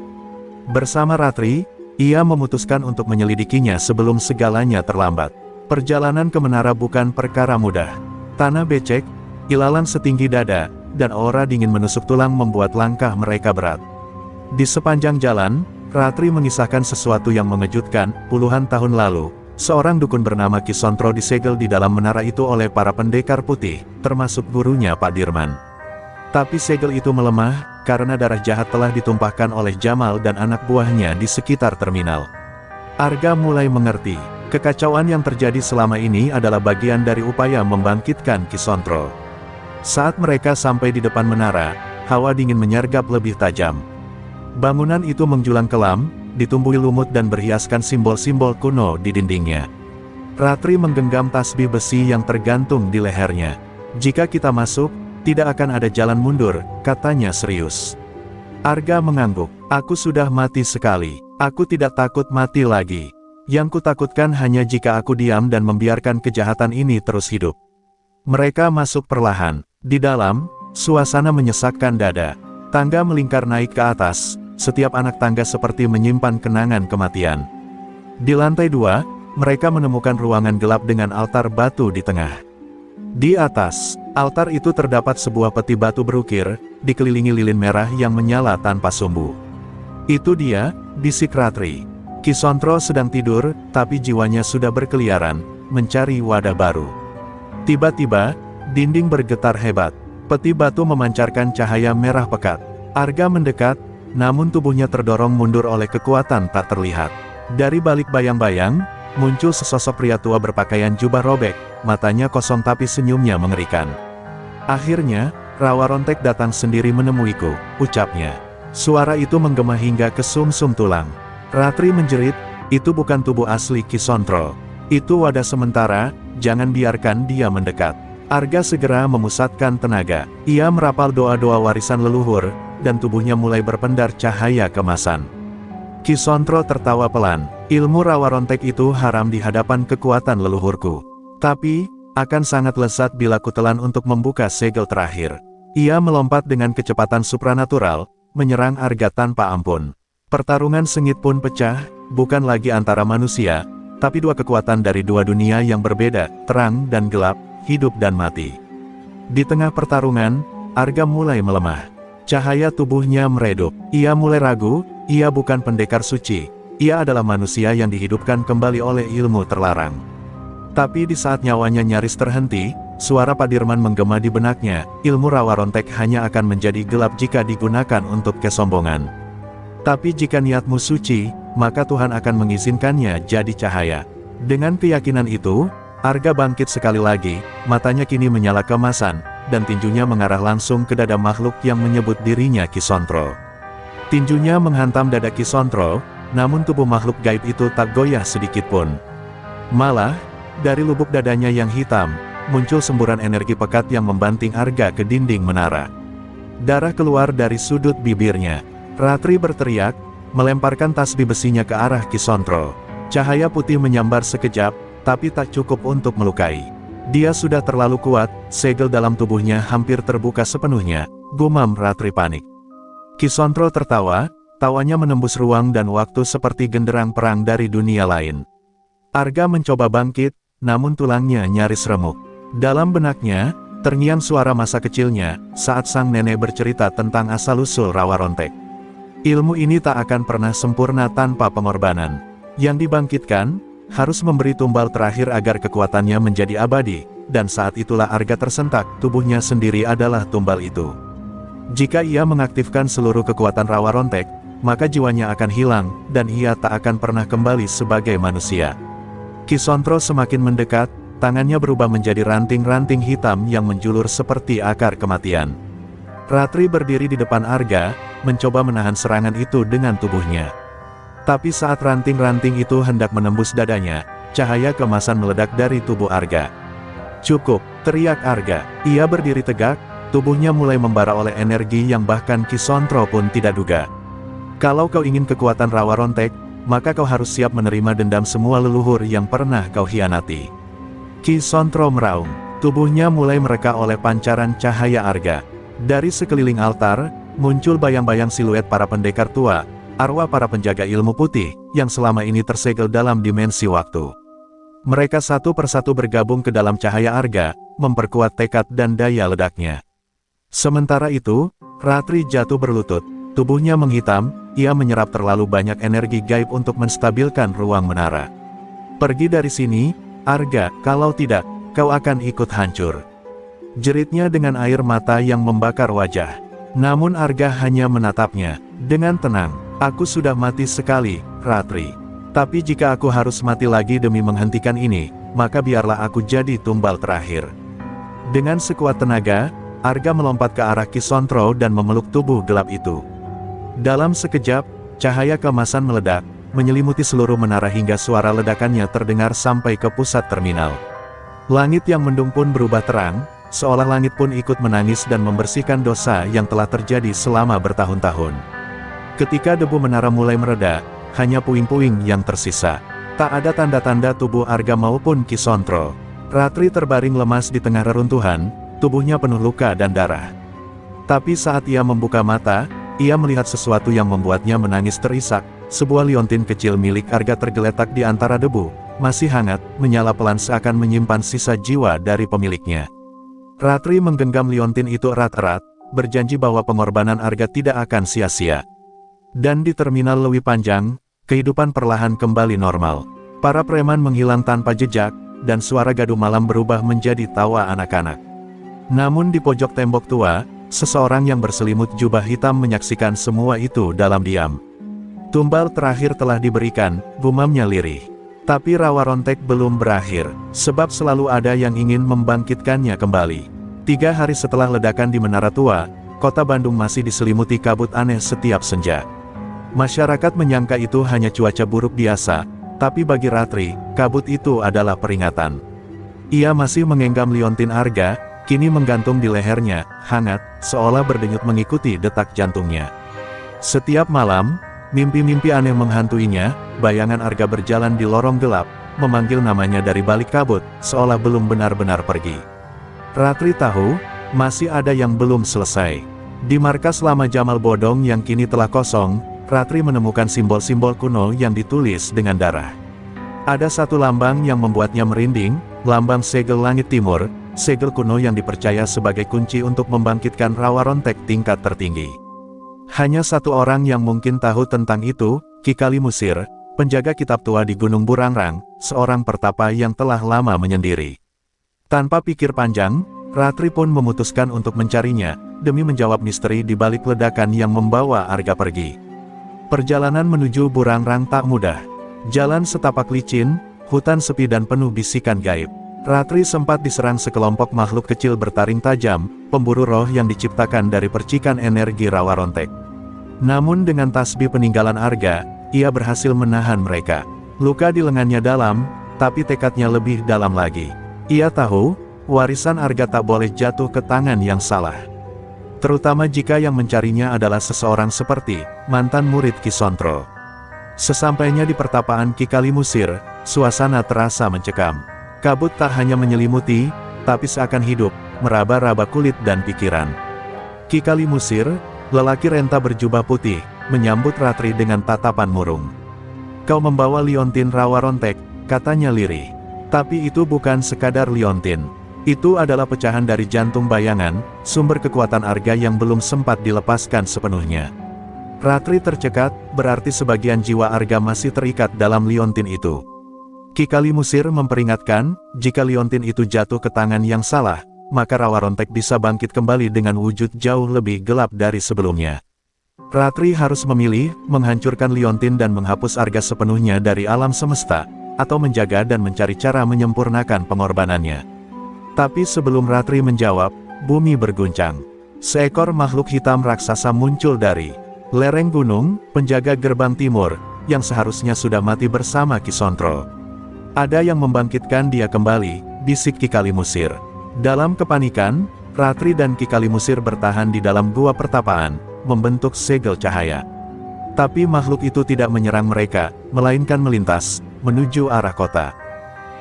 Bersama Ratri, ia memutuskan untuk menyelidikinya sebelum segalanya terlambat. Perjalanan ke menara bukan perkara mudah. Tanah becek, ilalang setinggi dada, dan aura dingin menusuk tulang membuat langkah mereka berat. Di sepanjang jalan, Ratri mengisahkan sesuatu yang mengejutkan. Puluhan tahun lalu, seorang dukun bernama Kisontro disegel di dalam menara itu oleh para pendekar putih, termasuk gurunya Pak Dirman. Tapi segel itu melemah, karena darah jahat telah ditumpahkan oleh Jamal dan anak buahnya di sekitar terminal. Arga mulai mengerti, kekacauan yang terjadi selama ini adalah bagian dari upaya membangkitkan Kisontro. Saat mereka sampai di depan menara, hawa dingin menyergap lebih tajam. Bangunan itu menjulang kelam, ditumbuhi lumut dan berhiaskan simbol-simbol kuno di dindingnya. Ratri menggenggam tasbih besi yang tergantung di lehernya. Jika kita masuk, tidak akan ada jalan mundur, katanya serius. Arga mengangguk. Aku sudah mati sekali. Aku tidak takut mati lagi. Yang kutakutkan hanya jika aku diam dan membiarkan kejahatan ini terus hidup. Mereka masuk perlahan. Di dalam, suasana menyesakkan dada. Tangga melingkar naik ke atas, setiap anak tangga seperti menyimpan kenangan kematian. Di lantai 2, mereka menemukan ruangan gelap dengan altar batu di tengah. Di atas altar itu terdapat sebuah peti batu berukir, dikelilingi lilin merah yang menyala tanpa sumbu. Itu dia, bisik Ratri. Kisontro sedang tidur, tapi jiwanya sudah berkeliaran, mencari wadah baru. Tiba-tiba, dinding bergetar hebat. Peti batu memancarkan cahaya merah pekat. Arga mendekat, namun tubuhnya terdorong mundur oleh kekuatan tak terlihat. Dari balik bayang-bayang, muncul sesosok pria tua berpakaian jubah robek, matanya kosong tapi senyumnya mengerikan. Akhirnya, Rawa Rontek datang sendiri menemuiku, ucapnya. Suara itu menggema hingga ke sumsum tulang. Ratri menjerit, itu bukan tubuh asli Kisontro. Itu wadah sementara, jangan biarkan dia mendekat. Arga segera memusatkan tenaga. Ia merapal doa-doa warisan leluhur, dan tubuhnya mulai berpendar cahaya kemasan. Kisontro tertawa pelan. Ilmu Rawa Rontek itu haram di hadapan kekuatan leluhurku. Tapi, akan sangat lezat bila kutelan untuk membuka segel terakhir. Ia melompat dengan kecepatan supranatural, menyerang Arga tanpa ampun. Pertarungan sengit pun pecah, bukan lagi antara manusia, tapi dua kekuatan dari dua dunia yang berbeda, terang dan gelap, hidup dan mati. Di tengah pertarungan, Arga mulai melemah. Cahaya tubuhnya meredup. Ia mulai ragu, ia bukan pendekar suci. Ia adalah manusia yang dihidupkan kembali oleh ilmu terlarang. Tapi di saat nyawanya nyaris terhenti, suara Pak Dirman menggema di benaknya, ilmu Rawa Rontek hanya akan menjadi gelap jika digunakan untuk kesombongan. Tapi jika niatmu suci, maka Tuhan akan mengizinkannya jadi cahaya. Dengan keyakinan itu, Arga bangkit sekali lagi, matanya kini menyala kemasan, dan tinjunya mengarah langsung ke dada makhluk yang menyebut dirinya Kisontro. Tinjunya menghantam dada Kisontro, namun tubuh makhluk gaib itu tak goyah sedikit pun. Malah, dari lubuk dadanya yang hitam, muncul semburan energi pekat yang membanting Arga ke dinding menara. Darah keluar dari sudut bibirnya. Ratri berteriak, melemparkan tasbih besinya ke arah Kisontro. Cahaya putih menyambar sekejap, tapi tak cukup untuk melukai. Dia sudah terlalu kuat, segel dalam tubuhnya hampir terbuka sepenuhnya, gumam Ratri panik. Kisontro tertawa, tawanya menembus ruang dan waktu seperti genderang perang dari dunia lain. Arga mencoba bangkit, namun tulangnya nyaris remuk. Dalam benaknya, terngiang suara masa kecilnya, saat sang nenek bercerita tentang asal-usul Rawa Rontek. Ilmu ini tak akan pernah sempurna tanpa pengorbanan. Yang dibangkitkan, harus memberi tumbal terakhir agar kekuatannya menjadi abadi, dan saat itulah Arga tersentak, tubuhnya sendiri adalah tumbal itu. Jika ia mengaktifkan seluruh kekuatan Rawa Rontek, maka jiwanya akan hilang, dan ia tak akan pernah kembali sebagai manusia. Kisontro semakin mendekat, tangannya berubah menjadi ranting-ranting hitam yang menjulur seperti akar kematian. Ratri berdiri di depan Arga, mencoba menahan serangan itu dengan tubuhnya. Tapi saat ranting-ranting itu hendak menembus dadanya, cahaya kemasan meledak dari tubuh Arga. Cukup, teriak Arga. Ia berdiri tegak, tubuhnya mulai membara oleh energi yang bahkan Kisontro pun tidak duga. Kalau kau ingin kekuatan Rawa Rontek, maka kau harus siap menerima dendam semua leluhur yang pernah kau hianati. Kisontro meraung, tubuhnya mulai mereka oleh pancaran cahaya Arga. Dari sekeliling altar, muncul bayang-bayang siluet para pendekar tua, arwah para penjaga ilmu putih, yang selama ini tersegel dalam dimensi waktu. Mereka satu persatu bergabung ke dalam cahaya Arga, memperkuat tekad dan daya ledaknya. Sementara itu, Ratri jatuh berlutut, tubuhnya menghitam, ia menyerap terlalu banyak energi gaib untuk menstabilkan ruang menara. Pergi dari sini, Arga, kalau tidak, kau akan ikut hancur. Jeritnya dengan air mata yang membakar wajah. Namun Arga hanya menatapnya, dengan tenang. Aku sudah mati sekali, Ratri. Tapi jika aku harus mati lagi demi menghentikan ini, maka biarlah aku jadi tumbal terakhir. Dengan sekuat tenaga, Arga melompat ke arah Kisontro dan memeluk tubuh gelap itu. Dalam sekejap, cahaya kemasan meledak, menyelimuti seluruh menara hingga suara ledakannya terdengar sampai ke pusat terminal. Langit yang mendung pun berubah terang, seolah langit pun ikut menangis dan membersihkan dosa yang telah terjadi selama bertahun-tahun. Ketika debu menara mulai mereda, hanya puing-puing yang tersisa. Tak ada tanda-tanda tubuh Arga maupun Kisontro. Ratri terbaring lemas di tengah reruntuhan, tubuhnya penuh luka dan darah. Tapi saat ia membuka mata, ia melihat sesuatu yang membuatnya menangis terisak. Sebuah liontin kecil milik Arga tergeletak di antara debu, masih hangat, menyala pelan seakan menyimpan sisa jiwa dari pemiliknya. Ratri menggenggam liontin itu erat-erat, berjanji bahwa pengorbanan Arga tidak akan sia-sia. Dan di terminal Lewi Panjang, kehidupan perlahan kembali normal. Para preman menghilang tanpa jejak, dan suara gaduh malam berubah menjadi tawa anak-anak. Namun di pojok tembok tua, seseorang yang berselimut jubah hitam menyaksikan semua itu dalam diam. Tumbal terakhir telah diberikan, gumamnya lirih. Tapi rawa rontek belum berakhir, sebab selalu ada yang ingin membangkitkannya kembali. 3 hari setelah ledakan di Menara Tua, kota Bandung masih diselimuti kabut aneh setiap senja. Masyarakat menyangka itu hanya cuaca buruk biasa, tapi bagi Ratri, kabut itu adalah peringatan. Ia masih menggenggam liontin Arga, kini menggantung di lehernya, hangat, seolah berdenyut mengikuti detak jantungnya. Setiap malam, mimpi-mimpi aneh menghantuinya, bayangan Arga berjalan di lorong gelap, memanggil namanya dari balik kabut, seolah belum benar-benar pergi. Ratri tahu, masih ada yang belum selesai. Di markas lama Jamal Bodong yang kini telah kosong, Ratri menemukan simbol-simbol kuno yang ditulis dengan darah. Ada satu lambang yang membuatnya merinding, lambang segel langit timur, segel kuno yang dipercaya sebagai kunci untuk membangkitkan rawa rontek tingkat tertinggi. Hanya satu orang yang mungkin tahu tentang itu, Ki Kalimusir, penjaga kitab tua di Gunung Burangrang, seorang pertapa yang telah lama menyendiri. Tanpa pikir panjang, Ratri pun memutuskan untuk mencarinya, demi menjawab misteri di balik ledakan yang membawa Arga pergi. Perjalanan menuju Burangrang tak mudah. Jalan setapak licin, hutan sepi dan penuh bisikan gaib. Ratri sempat diserang sekelompok makhluk kecil bertaring tajam, pemburu roh yang diciptakan dari percikan energi rawa rontek. Namun dengan tasbih peninggalan Arga, ia berhasil menahan mereka. Luka di lengannya dalam, tapi tekadnya lebih dalam lagi. Ia tahu, warisan Arga tak boleh jatuh ke tangan yang salah. Terutama jika yang mencarinya adalah seseorang seperti mantan murid Kisontro. Sesampainya di pertapaan Ki Kalimusir, suasana terasa mencekam. Kabut tak hanya menyelimuti, tapi seakan hidup, meraba-raba kulit dan pikiran. Ki Kalimusir, lelaki renta berjubah putih, menyambut Ratri dengan tatapan murung. "Kau membawa liontin rawa rontek," katanya lirih. Tapi itu bukan sekadar liontin. Itu adalah pecahan dari jantung bayangan, sumber kekuatan Arga yang belum sempat dilepaskan sepenuhnya. Ratri tercekat, berarti sebagian jiwa Arga masih terikat dalam liontin itu. Ki Kalimusir memperingatkan, jika liontin itu jatuh ke tangan yang salah, maka rawa rontek bisa bangkit kembali dengan wujud jauh lebih gelap dari sebelumnya. Ratri harus memilih, menghancurkan liontin dan menghapus Arga sepenuhnya dari alam semesta, atau menjaga dan mencari cara menyempurnakan pengorbanannya. Tapi sebelum Ratri menjawab, bumi berguncang. Seekor makhluk hitam raksasa muncul dari lereng gunung, penjaga gerbang timur, yang seharusnya sudah mati bersama Kisontro. "Ada yang membangkitkan dia kembali," bisik Ki Kalimusir. Dalam kepanikan, Ratri dan Ki Kalimusir bertahan di dalam gua pertapaan, membentuk segel cahaya. Tapi makhluk itu tidak menyerang mereka, melainkan melintas, menuju arah kota.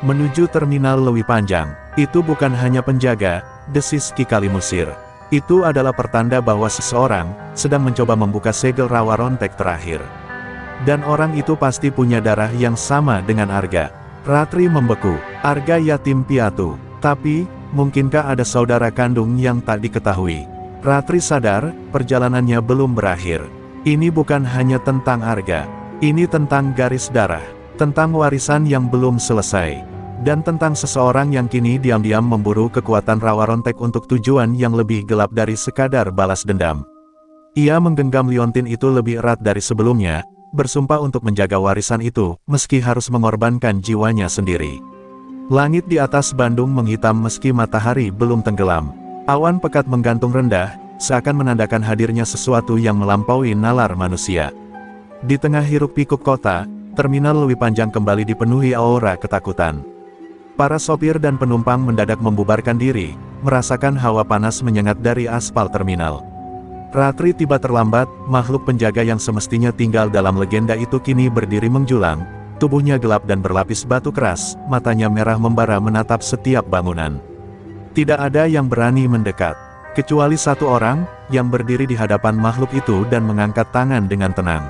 Menuju terminal Lewi Panjang. "Itu bukan hanya penjaga," desis Ki Kalimusir. "Itu adalah pertanda bahwa seseorang sedang mencoba membuka segel rawa rontek terakhir. Dan orang itu pasti punya darah yang sama dengan Arga." Ratri membeku. Arga yatim piatu. Tapi, mungkinkah ada saudara kandung yang tak diketahui? Ratri sadar, perjalanannya belum berakhir. Ini bukan hanya tentang Arga. Ini tentang garis darah. Tentang warisan yang belum selesai. Dan tentang seseorang yang kini diam-diam memburu kekuatan rawa rontek untuk tujuan yang lebih gelap dari sekadar balas dendam. Ia menggenggam liontin itu lebih erat dari sebelumnya, bersumpah untuk menjaga warisan itu, meski harus mengorbankan jiwanya sendiri. Langit di atas Bandung menghitam meski matahari belum tenggelam. Awan pekat menggantung rendah, seakan menandakan hadirnya sesuatu yang melampaui nalar manusia. Di tengah hiruk pikuk kota, terminal Lewi Panjang kembali dipenuhi aura ketakutan. Para sopir dan penumpang mendadak membubarkan diri, merasakan hawa panas menyengat dari aspal terminal. Ratri tiba terlambat, makhluk penjaga yang semestinya tinggal dalam legenda itu kini berdiri menjulang, tubuhnya gelap dan berlapis batu keras, matanya merah membara menatap setiap bangunan. Tidak ada yang berani mendekat, kecuali satu orang, yang berdiri di hadapan makhluk itu dan mengangkat tangan dengan tenang.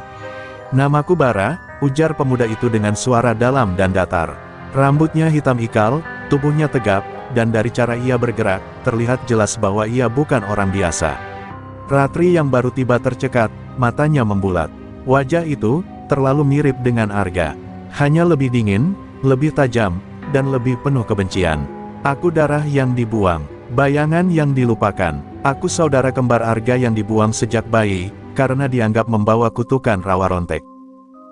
"Namaku Bara," ujar pemuda itu dengan suara dalam dan datar. Rambutnya hitam ikal, tubuhnya tegap, dan dari cara ia bergerak, terlihat jelas bahwa ia bukan orang biasa. Ratri yang baru tiba tercekat, matanya membulat. Wajah itu, terlalu mirip dengan Arga. Hanya lebih dingin, lebih tajam, dan lebih penuh kebencian. "Aku darah yang dibuang, bayangan yang dilupakan. Aku saudara kembar Arga yang dibuang sejak bayi, karena dianggap membawa kutukan rawa rontek."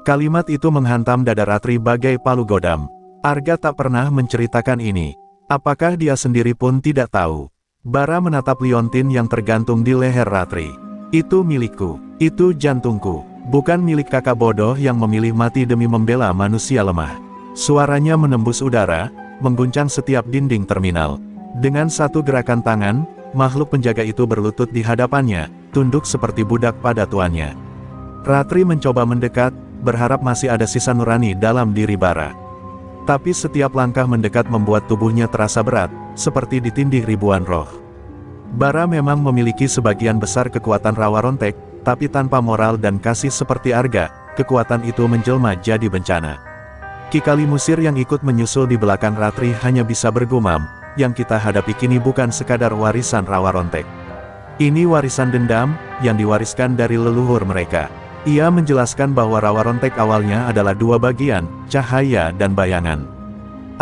Kalimat itu menghantam dada Ratri bagai palu godam. Arga tak pernah menceritakan ini. Apakah dia sendiri pun tidak tahu? Bara menatap liontin yang tergantung di leher Ratri. "Itu milikku, itu jantungku, bukan milik kakak bodoh yang memilih mati demi membela manusia lemah." Suaranya menembus udara, mengguncang setiap dinding terminal. Dengan satu gerakan tangan, makhluk penjaga itu berlutut di hadapannya, tunduk seperti budak pada tuannya. Ratri mencoba mendekat, berharap masih ada sisa nurani dalam diri Bara. Tapi setiap langkah mendekat membuat tubuhnya terasa berat, seperti ditindih ribuan roh. Bara memang memiliki sebagian besar kekuatan rawa rontek, tapi tanpa moral dan kasih seperti Arga, kekuatan itu menjelma jadi bencana. Ki Kalimusir yang ikut menyusul di belakang Ratri hanya bisa bergumam, yang kita hadapi kini bukan sekadar warisan rawa rontek. Ini warisan dendam, yang diwariskan dari leluhur mereka. Ia menjelaskan bahwa rawa rontek awalnya adalah dua bagian, cahaya dan bayangan.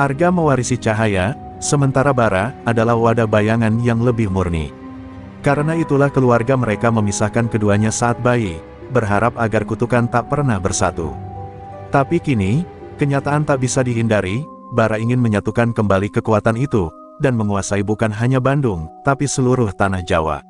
Arga mewarisi cahaya, sementara Bara adalah wadah bayangan yang lebih murni. Karena itulah keluarga mereka memisahkan keduanya saat bayi, berharap agar kutukan tak pernah bersatu. Tapi kini, kenyataan tak bisa dihindari, Bara ingin menyatukan kembali kekuatan itu, dan menguasai bukan hanya Bandung, tapi seluruh tanah Jawa.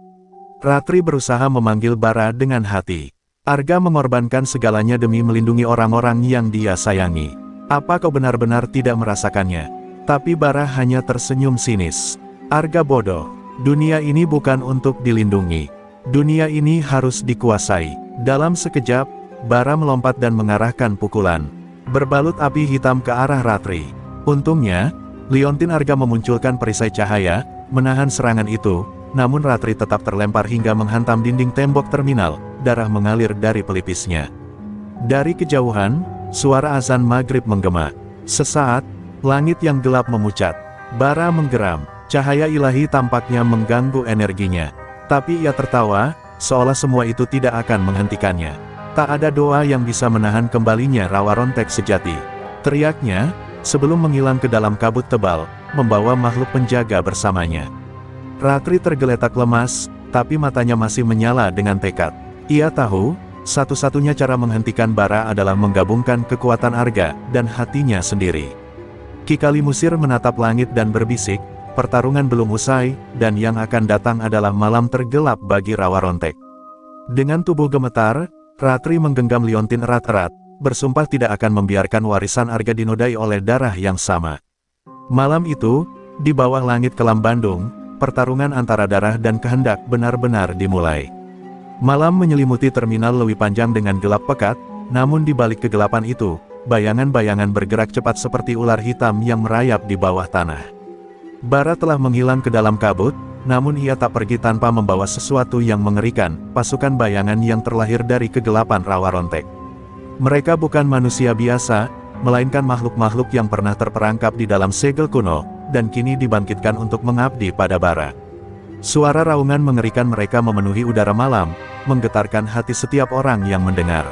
Ratri berusaha memanggil Bara dengan hati. "Arga mengorbankan segalanya demi melindungi orang-orang yang dia sayangi. Apa kau benar-benar tidak merasakannya?" Tapi Bara hanya tersenyum sinis. "Arga bodoh. Dunia ini bukan untuk dilindungi. Dunia ini harus dikuasai." Dalam sekejap, Bara melompat dan mengarahkan pukulan, berbalut api hitam ke arah Ratri. Untungnya, liontin Arga memunculkan perisai cahaya, menahan serangan itu, namun Ratri tetap terlempar hingga menghantam dinding tembok terminal. Darah mengalir dari pelipisnya. Dari kejauhan, suara azan maghrib menggema. Sesaat, langit yang gelap memucat. Bara menggeram, cahaya ilahi tampaknya mengganggu energinya. Tapi ia tertawa, seolah semua itu tidak akan menghentikannya. "Tak ada doa yang bisa menahan kembalinya rawa rontek sejati," teriaknya, sebelum menghilang ke dalam kabut tebal, membawa makhluk penjaga bersamanya. Ratri tergeletak lemas, tapi matanya masih menyala dengan tekad. Ia tahu, satu-satunya cara menghentikan Bara adalah menggabungkan kekuatan Arga dan hatinya sendiri. Ki Kalimusir menatap langit dan berbisik, pertarungan belum usai, dan yang akan datang adalah malam tergelap bagi rawa rontek. Dengan tubuh gemetar, Ratri menggenggam liontin erat-erat, bersumpah tidak akan membiarkan warisan Arga dinodai oleh darah yang sama. Malam itu, di bawah langit kelam Bandung, pertarungan antara darah dan kehendak benar-benar dimulai. Malam menyelimuti terminal Lewi Panjang dengan gelap pekat, namun di balik kegelapan itu, bayangan-bayangan bergerak cepat seperti ular hitam yang merayap di bawah tanah. Bara telah menghilang ke dalam kabut, namun ia tak pergi tanpa membawa sesuatu yang mengerikan, pasukan bayangan yang terlahir dari kegelapan rawa rontek. Mereka bukan manusia biasa, melainkan makhluk-makhluk yang pernah terperangkap di dalam segel kuno, dan kini dibangkitkan untuk mengabdi pada Bara. Suara raungan mengerikan mereka memenuhi udara malam, menggetarkan hati setiap orang yang mendengar.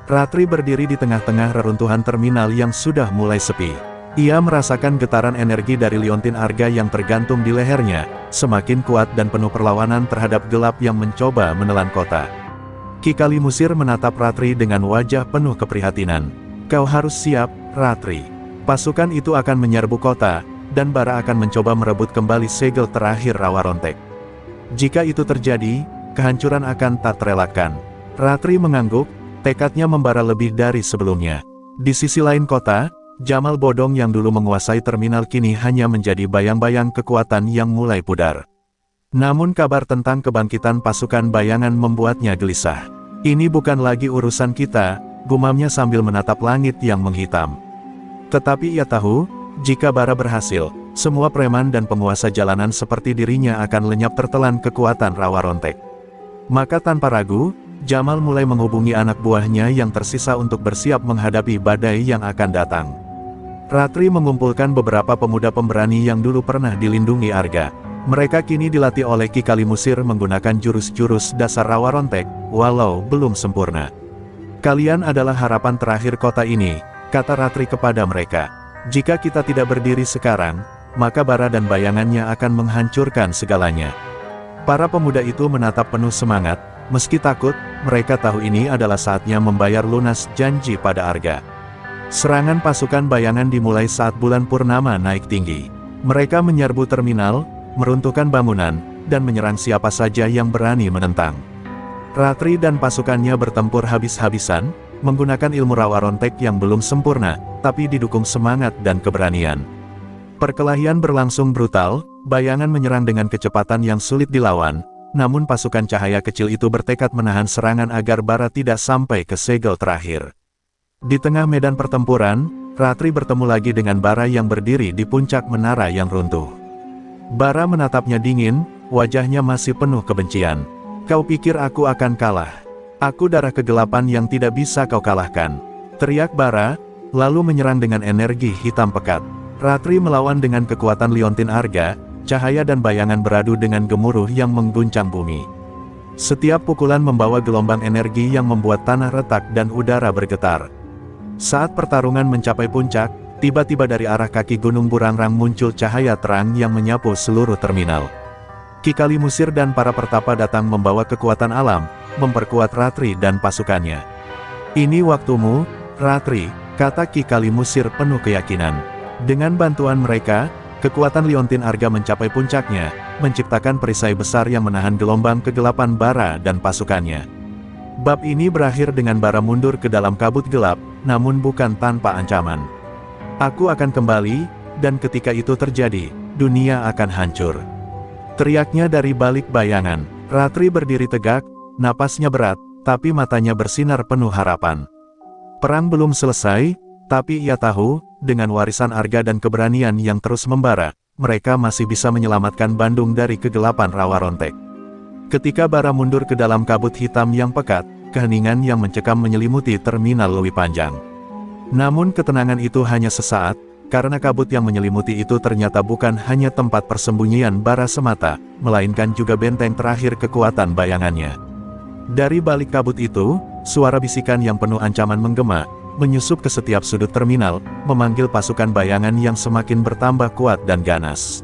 Ratri berdiri di tengah-tengah reruntuhan terminal yang sudah mulai sepi. Ia merasakan getaran energi dari liontin Arga yang tergantung di lehernya, semakin kuat dan penuh perlawanan terhadap gelap yang mencoba menelan kota. Ki Kalimusir menatap Ratri dengan wajah penuh keprihatinan. "Kau harus siap, Ratri. Pasukan itu akan menyerbu kota, dan Bara akan mencoba merebut kembali segel terakhir rawa rontek. Jika itu terjadi, kehancuran akan tak terelakkan." Ratri mengangguk, tekadnya membara lebih dari sebelumnya. Di sisi lain kota, Jamal Bodong yang dulu menguasai terminal kini hanya menjadi bayang-bayang kekuatan yang mulai pudar. Namun kabar tentang kebangkitan pasukan bayangan membuatnya gelisah. Ini bukan lagi urusan kita, gumamnya sambil menatap langit yang menghitam. Tetapi ia tahu, jika Bara berhasil, semua preman dan penguasa jalanan seperti dirinya akan lenyap tertelan kekuatan Rawa Rontek. Maka tanpa ragu, Jamal mulai menghubungi anak buahnya yang tersisa untuk bersiap menghadapi badai yang akan datang. Ratri mengumpulkan beberapa pemuda pemberani yang dulu pernah dilindungi Arga. Mereka kini dilatih oleh Ki Kalimusir menggunakan jurus-jurus dasar Rawa Rontek, walau belum sempurna. Kalian adalah harapan terakhir kota ini, kata Ratri kepada mereka. Jika kita tidak berdiri sekarang, maka Bara dan bayangannya akan menghancurkan segalanya. Para pemuda itu menatap penuh semangat, meski takut, mereka tahu ini adalah saatnya membayar lunas janji pada Arga. Serangan pasukan bayangan dimulai saat bulan purnama naik tinggi. Mereka menyerbu terminal, meruntuhkan bangunan, dan menyerang siapa saja yang berani menentang. Ratri dan pasukannya bertempur habis-habisan, menggunakan ilmu Rawa Rontek yang belum sempurna, tapi didukung semangat dan keberanian. Perkelahian berlangsung brutal, bayangan menyerang dengan kecepatan yang sulit dilawan, namun pasukan cahaya kecil itu bertekad menahan serangan agar Bara tidak sampai ke segel terakhir. Di tengah medan pertempuran, Ratri bertemu lagi dengan Bara yang berdiri di puncak menara yang runtuh. Bara menatapnya dingin, wajahnya masih penuh kebencian. Kau pikir aku akan kalah? Aku darah kegelapan yang tidak bisa kau kalahkan. Teriak Bara, lalu menyerang dengan energi hitam pekat. Ratri melawan dengan kekuatan liontin Arga, cahaya dan bayangan beradu dengan gemuruh yang mengguncang bumi. Setiap pukulan membawa gelombang energi yang membuat tanah retak dan udara bergetar. Saat pertarungan mencapai puncak, tiba-tiba dari arah kaki Gunung Burangrang muncul cahaya terang yang menyapu seluruh terminal. Ki Kalimusir dan para pertapa datang membawa kekuatan alam, memperkuat Ratri dan pasukannya. Ini waktumu, Ratri, kata Ki Kalimusir penuh keyakinan. Dengan bantuan mereka, kekuatan liontin Arga mencapai puncaknya, menciptakan perisai besar yang menahan gelombang kegelapan Bara dan pasukannya. Bab ini berakhir dengan Bara mundur ke dalam kabut gelap, namun bukan tanpa ancaman. Aku akan kembali, dan ketika itu terjadi, dunia akan hancur. Teriaknya dari balik bayangan. Ratri berdiri tegak, napasnya berat, tapi matanya bersinar penuh harapan. Perang belum selesai, tapi ia tahu, dengan warisan Arga dan keberanian yang terus membara, mereka masih bisa menyelamatkan Bandung dari kegelapan Rawa Rontek. Ketika Bara mundur ke dalam kabut hitam yang pekat, keheningan yang mencekam menyelimuti terminal Lewi Panjang. Namun ketenangan itu hanya sesaat, karena kabut yang menyelimuti itu ternyata bukan hanya tempat persembunyian Bara semata, melainkan juga benteng terakhir kekuatan bayangannya. Dari balik kabut itu, suara bisikan yang penuh ancaman menggema, menyusup ke setiap sudut terminal, memanggil pasukan bayangan yang semakin bertambah kuat dan ganas.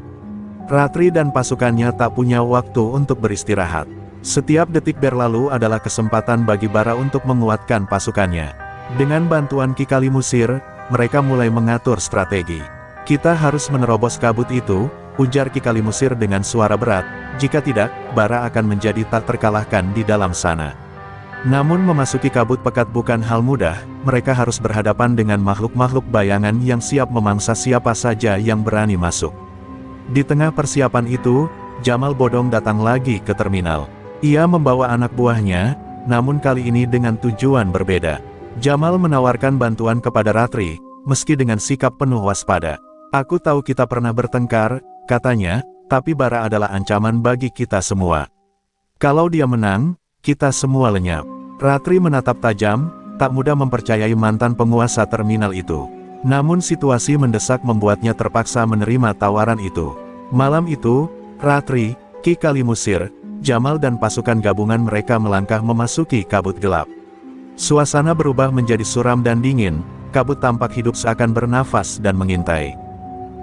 Ratri dan pasukannya tak punya waktu untuk beristirahat. Setiap detik berlalu adalah kesempatan bagi Bara untuk menguatkan pasukannya. Dengan bantuan Ki Kalimusir, mereka mulai mengatur strategi. Kita harus menerobos kabut itu, ujar Ki Kalimusir dengan suara berat, jika tidak, Bara akan menjadi tak terkalahkan di dalam sana. Namun memasuki kabut pekat bukan hal mudah, mereka harus berhadapan dengan makhluk-makhluk bayangan yang siap memangsa siapa saja yang berani masuk. Di tengah persiapan itu, Jamal Bodong datang lagi ke terminal. Ia membawa anak buahnya, namun kali ini dengan tujuan berbeda. Jamal menawarkan bantuan kepada Ratri, meski dengan sikap penuh waspada. Aku tahu kita pernah bertengkar, katanya, tapi Bara adalah ancaman bagi kita semua. Kalau dia menang, kita semua lenyap. Ratri menatap tajam, tak mudah mempercayai mantan penguasa terminal itu. Namun situasi mendesak membuatnya terpaksa menerima tawaran itu. Malam itu, Ratri, Ki Kalimusir, Jamal dan pasukan gabungan mereka melangkah memasuki kabut gelap. Suasana berubah menjadi suram dan dingin, kabut tampak hidup seakan bernafas dan mengintai.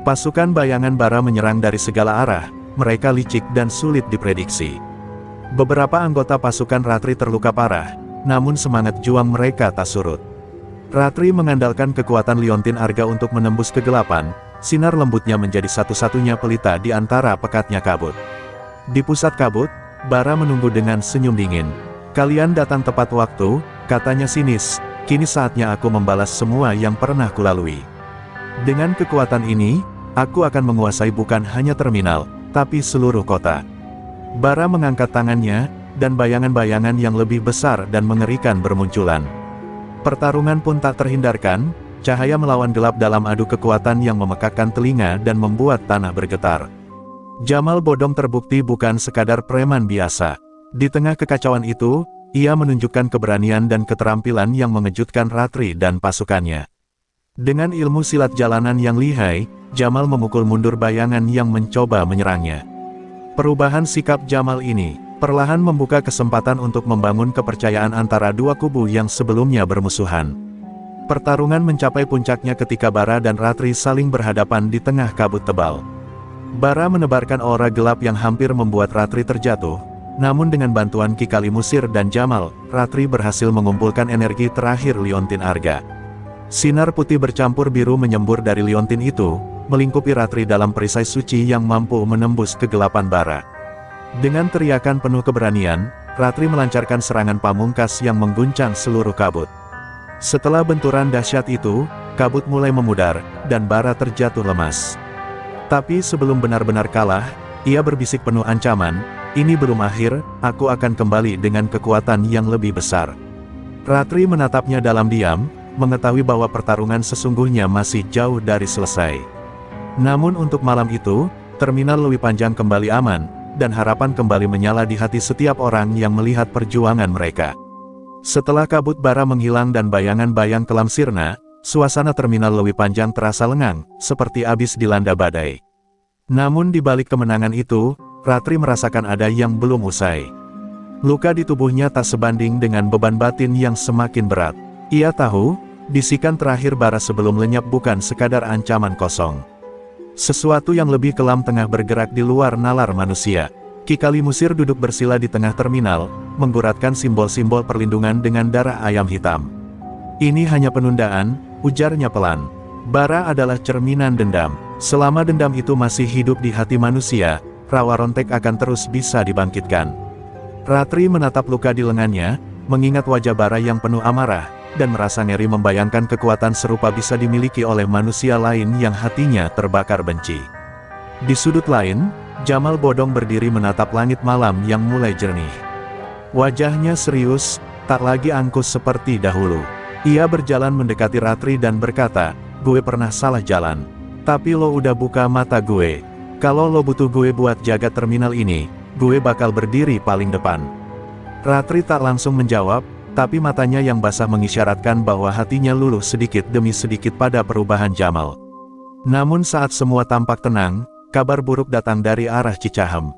Pasukan bayangan Bara menyerang dari segala arah, mereka licik dan sulit diprediksi. Beberapa anggota pasukan Ratri terluka parah, namun semangat juang mereka tak surut. Ratri mengandalkan kekuatan liontin Arga untuk menembus kegelapan, sinar lembutnya menjadi satu-satunya pelita di antara pekatnya kabut. Di pusat kabut, Bara menunggu dengan senyum dingin. Kalian datang tepat waktu, katanya sinis, kini saatnya aku membalas semua yang pernah kulalui. Dengan kekuatan ini, aku akan menguasai bukan hanya terminal, tapi seluruh kota. Bara mengangkat tangannya, dan bayangan-bayangan yang lebih besar dan mengerikan bermunculan. Pertarungan pun tak terhindarkan, cahaya melawan gelap dalam adu kekuatan yang memekakkan telinga dan membuat tanah bergetar. Jamal Bodong terbukti bukan sekadar preman biasa. Di tengah kekacauan itu, ia menunjukkan keberanian dan keterampilan yang mengejutkan Ratri dan pasukannya. Dengan ilmu silat jalanan yang lihai, Jamal memukul mundur bayangan yang mencoba menyerangnya. Perubahan sikap Jamal ini perlahan membuka kesempatan untuk membangun kepercayaan antara dua kubu yang sebelumnya bermusuhan. Pertarungan mencapai puncaknya ketika Bara dan Ratri saling berhadapan di tengah kabut tebal. Bara menebarkan aura gelap yang hampir membuat Ratri terjatuh, namun dengan bantuan Ki Kali Musir dan Jamal, Ratri berhasil mengumpulkan energi terakhir Liontin Arga. Sinar putih bercampur biru menyembur dari liontin itu, melingkupi Ratri dalam perisai suci yang mampu menembus kegelapan Bara. Dengan teriakan penuh keberanian, Ratri melancarkan serangan pamungkas yang mengguncang seluruh kabut. Setelah benturan dahsyat itu, kabut mulai memudar, dan Bara terjatuh lemas. Tapi sebelum benar-benar kalah, ia berbisik penuh ancaman, "Ini belum akhir, aku akan kembali dengan kekuatan yang lebih besar." Ratri menatapnya dalam diam, mengetahui bahwa pertarungan sesungguhnya masih jauh dari selesai. Namun untuk malam itu, terminal Lewi Panjang kembali aman, dan harapan kembali menyala di hati setiap orang yang melihat perjuangan mereka. Setelah kabut Bara menghilang dan bayangan-bayang kelam sirna, suasana terminal Lewi Panjang terasa lengang, seperti habis dilanda badai. Namun di balik kemenangan itu, Ratri merasakan ada yang belum usai. Luka di tubuhnya tak sebanding dengan beban batin yang semakin berat. Ia tahu, bisikan terakhir Bara sebelum lenyap bukan sekadar ancaman kosong. Sesuatu yang lebih kelam tengah bergerak di luar nalar manusia. Ki Kali Musir duduk bersila di tengah terminal, mengguratkan simbol-simbol perlindungan dengan darah ayam hitam. "Ini hanya penundaan," ujarnya pelan. "Bara adalah cerminan dendam. Selama dendam itu masih hidup di hati manusia, Rawa Rontek akan terus bisa dibangkitkan." Ratri menatap luka di lengannya, mengingat wajah Bara yang penuh amarah, dan merasa ngeri membayangkan kekuatan serupa bisa dimiliki oleh manusia lain yang hatinya terbakar benci. Di sudut lain, Jamal Bodong berdiri menatap langit malam yang mulai jernih. Wajahnya serius, tak lagi angkuh seperti dahulu. Ia berjalan mendekati Ratri dan berkata, "Gue pernah salah jalan. Tapi lo udah buka mata gue. Kalau lo butuh gue buat jaga terminal ini, gue bakal berdiri paling depan." Ratri tak langsung menjawab, tapi matanya yang basah mengisyaratkan bahwa hatinya luluh sedikit demi sedikit pada perubahan Jamal. Namun saat semua tampak tenang, kabar buruk datang dari arah Cicahem.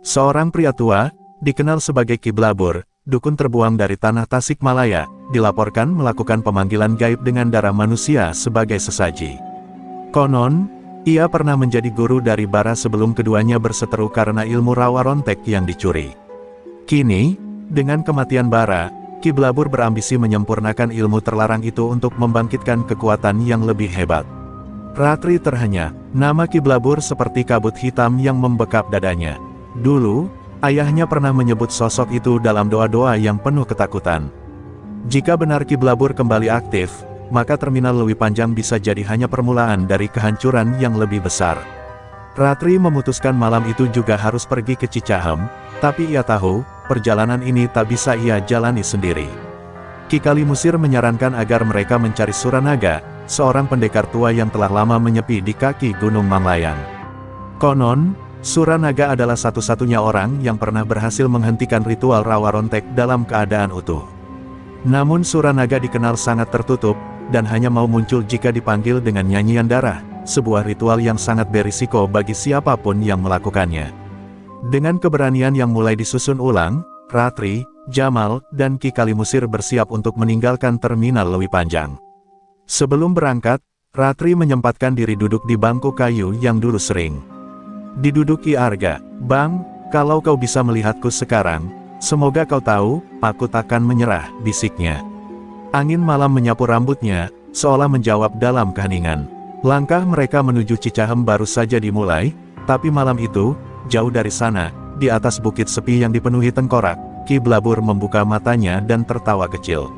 Seorang pria tua, dikenal sebagai Ki Blabur, dukun terbuang dari tanah Tasikmalaya, dilaporkan melakukan pemanggilan gaib dengan darah manusia sebagai sesaji. Konon, ia pernah menjadi guru dari Bara sebelum keduanya berseteru karena ilmu Rawa Rontek yang dicuri. Kini, dengan kematian Bara, Ki Blabur berambisi menyempurnakan ilmu terlarang itu untuk membangkitkan kekuatan yang lebih hebat. Ratri terhenyak, nama Ki Blabur seperti kabut hitam yang membekap dadanya. Dulu, ayahnya pernah menyebut sosok itu dalam doa-doa yang penuh ketakutan. Jika benar Ki Blabur kembali aktif, maka terminal Lewi Panjang bisa jadi hanya permulaan dari kehancuran yang lebih besar. Ratri memutuskan malam itu juga harus pergi ke Cicahem, tapi ia tahu, perjalanan ini tak bisa ia jalani sendiri. Ki Kali Musir menyarankan agar mereka mencari Suranaga, seorang pendekar tua yang telah lama menyepi di kaki Gunung Manglayang. Konon, Suranaga adalah satu-satunya orang yang pernah berhasil menghentikan ritual Rawa Rontek dalam keadaan utuh. Namun Suranaga dikenal sangat tertutup, dan hanya mau muncul jika dipanggil dengan nyanyian darah, sebuah ritual yang sangat berisiko bagi siapapun yang melakukannya. Dengan keberanian yang mulai disusun ulang, Ratri, Jamal, dan Ki Kali Musir bersiap untuk meninggalkan terminal Lewi Panjang. Sebelum berangkat, Ratri menyempatkan diri duduk di bangku kayu yang dulu sering diduduki Arga. "Bang, kalau kau bisa melihatku sekarang, semoga kau tahu, aku takkan menyerah," bisiknya. Angin malam menyapu rambutnya, seolah menjawab dalam keheningan. Langkah mereka menuju Cicahem baru saja dimulai, tapi malam itu, jauh dari sana, di atas bukit sepi yang dipenuhi tengkorak, Ki Blabur membuka matanya dan tertawa kecil.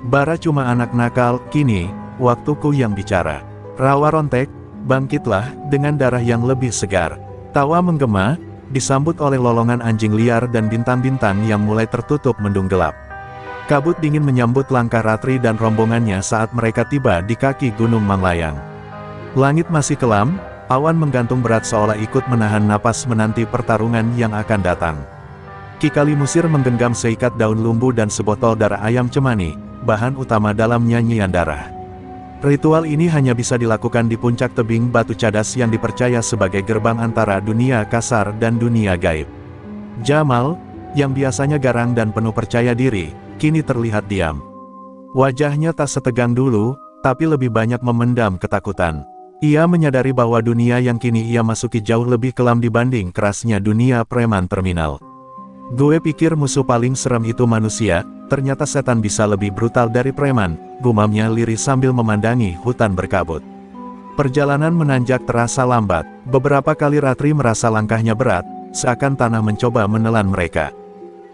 "Bara cuma anak nakal, kini, waktuku yang bicara." Rawa Rontek, bangkitlah, dengan darah yang lebih segar. Tawa menggema, disambut oleh lolongan anjing liar dan bintang-bintang yang mulai tertutup mendung gelap. Kabut dingin menyambut langkah Ratri dan rombongannya saat mereka tiba di kaki Gunung Manglayang. Langit masih kelam, awan menggantung berat seolah ikut menahan napas menanti pertarungan yang akan datang. Ki Kalimusir menggenggam seikat daun lumbu dan sebotol darah ayam cemani, bahan utama dalam nyanyian darah. Ritual ini hanya bisa dilakukan di puncak tebing batu cadas yang dipercaya sebagai gerbang antara dunia kasar dan dunia gaib. Jamal, yang biasanya garang dan penuh percaya diri, kini terlihat diam. Wajahnya tak setegang dulu, tapi lebih banyak memendam ketakutan. Ia menyadari bahwa dunia yang kini ia masuki jauh lebih kelam dibanding kerasnya dunia preman terminal. Gue pikir musuh paling serem itu manusia, ternyata setan bisa lebih brutal dari preman, gumamnya lirih sambil memandangi hutan berkabut. Perjalanan menanjak terasa lambat, beberapa kali Ratri merasa langkahnya berat, seakan tanah mencoba menelan mereka.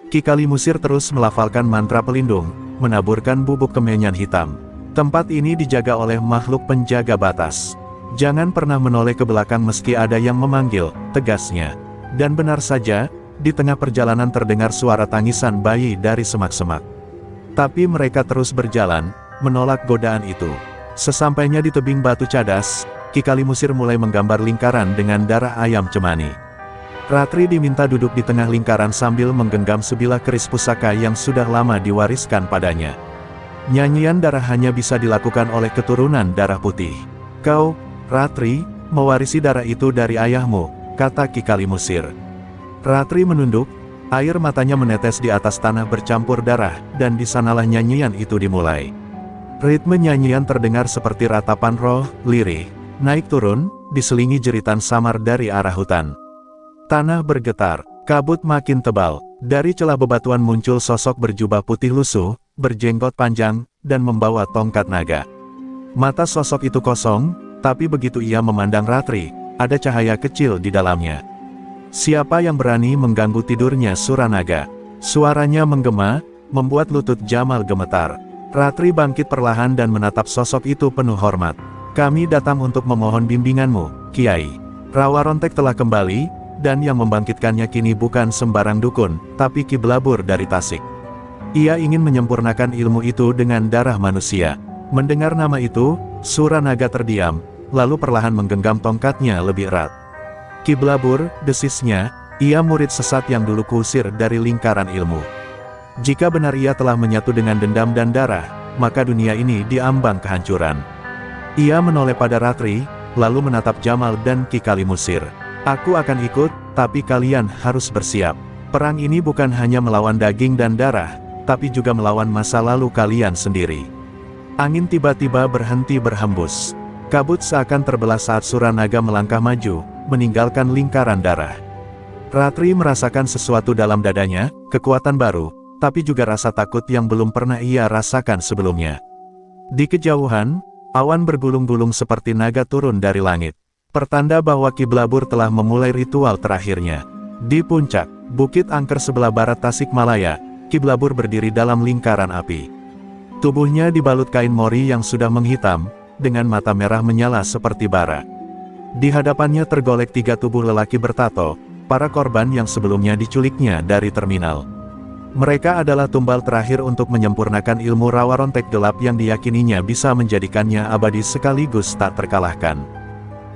Ki Kalimusir terus melafalkan mantra pelindung, menaburkan bubuk kemenyan hitam. Tempat ini dijaga oleh makhluk penjaga batas. Jangan pernah menoleh ke belakang meski ada yang memanggil, tegasnya. Dan benar saja, di tengah perjalanan terdengar suara tangisan bayi dari semak-semak. Tapi mereka terus berjalan, menolak godaan itu. Sesampainya di tebing batu cadas, Ki Kalimusir mulai menggambar lingkaran dengan darah ayam cemani. Ratri diminta duduk di tengah lingkaran sambil menggenggam sebilah keris pusaka yang sudah lama diwariskan padanya. Nyanyian darah hanya bisa dilakukan oleh keturunan darah putih. Kau, Ratri, mewarisi darah itu dari ayahmu, kata Ki Kalimusir. Ratri menunduk, air matanya menetes di atas tanah bercampur darah, dan di sanalah nyanyian itu dimulai. Ritme nyanyian terdengar seperti ratapan roh, lirih, naik turun, diselingi jeritan samar dari arah hutan. Tanah bergetar, kabut makin tebal, dari celah bebatuan muncul sosok berjubah putih lusuh, berjenggot panjang, dan membawa tongkat naga. Mata sosok itu kosong, tapi begitu ia memandang Ratri, ada cahaya kecil di dalamnya. Siapa yang berani mengganggu tidurnya Suranaga? Suaranya menggema, membuat lutut Jamal gemetar. Ratri bangkit perlahan dan menatap sosok itu penuh hormat. Kami datang untuk memohon bimbinganmu, Kiai. Rawa Rontek telah kembali, dan yang membangkitkannya kini bukan sembarang dukun, tapi Ki Blabur dari Tasik. Ia ingin menyempurnakan ilmu itu dengan darah manusia. Mendengar nama itu, Suranaga terdiam, lalu perlahan menggenggam tongkatnya lebih erat. Ki Blabur, desisnya, ia murid sesat yang dulu kuusir dari lingkaran ilmu. Jika benar ia telah menyatu dengan dendam dan darah, maka dunia ini diambang kehancuran. Ia menoleh pada Ratri, lalu menatap Jamal dan Ki Kalimusir. Aku akan ikut, tapi kalian harus bersiap. Perang ini bukan hanya melawan daging dan darah, tapi juga melawan masa lalu kalian sendiri. Angin tiba-tiba berhenti berhembus. Kabut seakan terbelah saat Suranaga melangkah maju, meninggalkan lingkaran darah. Ratri merasakan sesuatu dalam dadanya, kekuatan baru, tapi juga rasa takut yang belum pernah ia rasakan sebelumnya. Di kejauhan, awan bergulung-gulung seperti naga turun dari langit. Pertanda bahwa Ki Blabur telah memulai ritual terakhirnya. Di puncak, Bukit Angker sebelah barat Tasikmalaya, Ki Blabur berdiri dalam lingkaran api. Tubuhnya dibalut kain mori yang sudah menghitam, dengan mata merah menyala seperti bara. Di hadapannya tergolek 3 tubuh lelaki bertato, para korban yang sebelumnya diculiknya dari terminal. Mereka adalah tumbal terakhir untuk menyempurnakan ilmu Rawa Rontek gelap yang diyakininya bisa menjadikannya abadi sekaligus tak terkalahkan.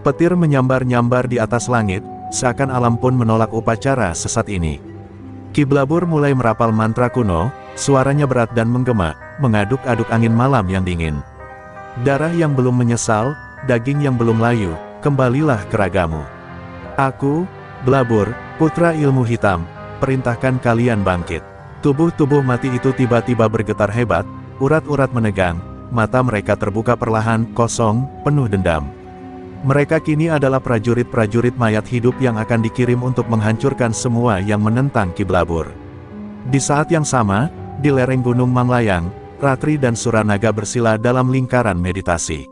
Petir menyambar-nyambar di atas langit, seakan alam pun menolak upacara sesat ini. Ki Blabur mulai merapal mantra kuno, suaranya berat dan menggema, mengaduk-aduk angin malam yang dingin. Darah yang belum menyesal, daging yang belum layu, kembalilah ke ragamu. Aku, Blabur, putra ilmu hitam, perintahkan kalian bangkit. Tubuh-tubuh mati itu tiba-tiba bergetar hebat, urat-urat menegang, mata mereka terbuka perlahan, kosong, penuh dendam. Mereka kini adalah prajurit-prajurit mayat hidup yang akan dikirim untuk menghancurkan semua yang menentang Ki Blabur. Di saat yang sama, di lereng Gunung Manglayang, Ratri dan Suranaga bersila dalam lingkaran meditasi.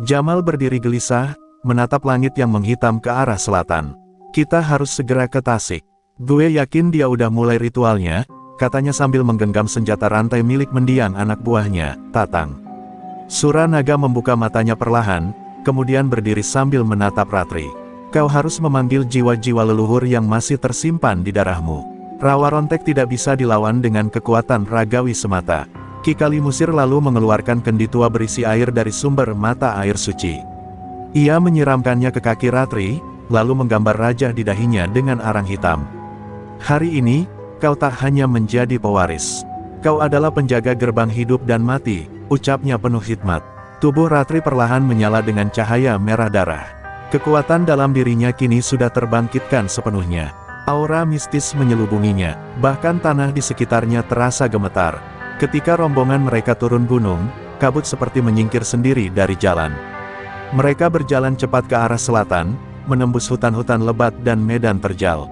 Jamal berdiri gelisah, menatap langit yang menghitam ke arah selatan. Kita harus segera ke Tasik. Gue yakin dia udah mulai ritualnya, katanya sambil menggenggam senjata rantai milik mendiang anak buahnya, Tatang. Suranaga membuka matanya perlahan, kemudian berdiri sambil menatap Ratri. Kau harus memanggil jiwa-jiwa leluhur yang masih tersimpan di darahmu. Rawa rontek tidak bisa dilawan dengan kekuatan ragawi semata. Ki Kalimusir lalu mengeluarkan kendi tua berisi air dari sumber mata air suci. Ia menyiramkannya ke kaki Ratri, lalu menggambar raja di dahinya dengan arang hitam. Hari ini, kau tak hanya menjadi pewaris. Kau adalah penjaga gerbang hidup dan mati, ucapnya penuh hikmat. Tubuh Ratri perlahan menyala dengan cahaya merah darah. Kekuatan dalam dirinya kini sudah terbangkitkan sepenuhnya. Aura mistis menyelubunginya, bahkan tanah di sekitarnya terasa gemetar. Ketika rombongan mereka turun gunung, kabut seperti menyingkir sendiri dari jalan. Mereka berjalan cepat ke arah selatan, menembus hutan-hutan lebat dan medan terjal.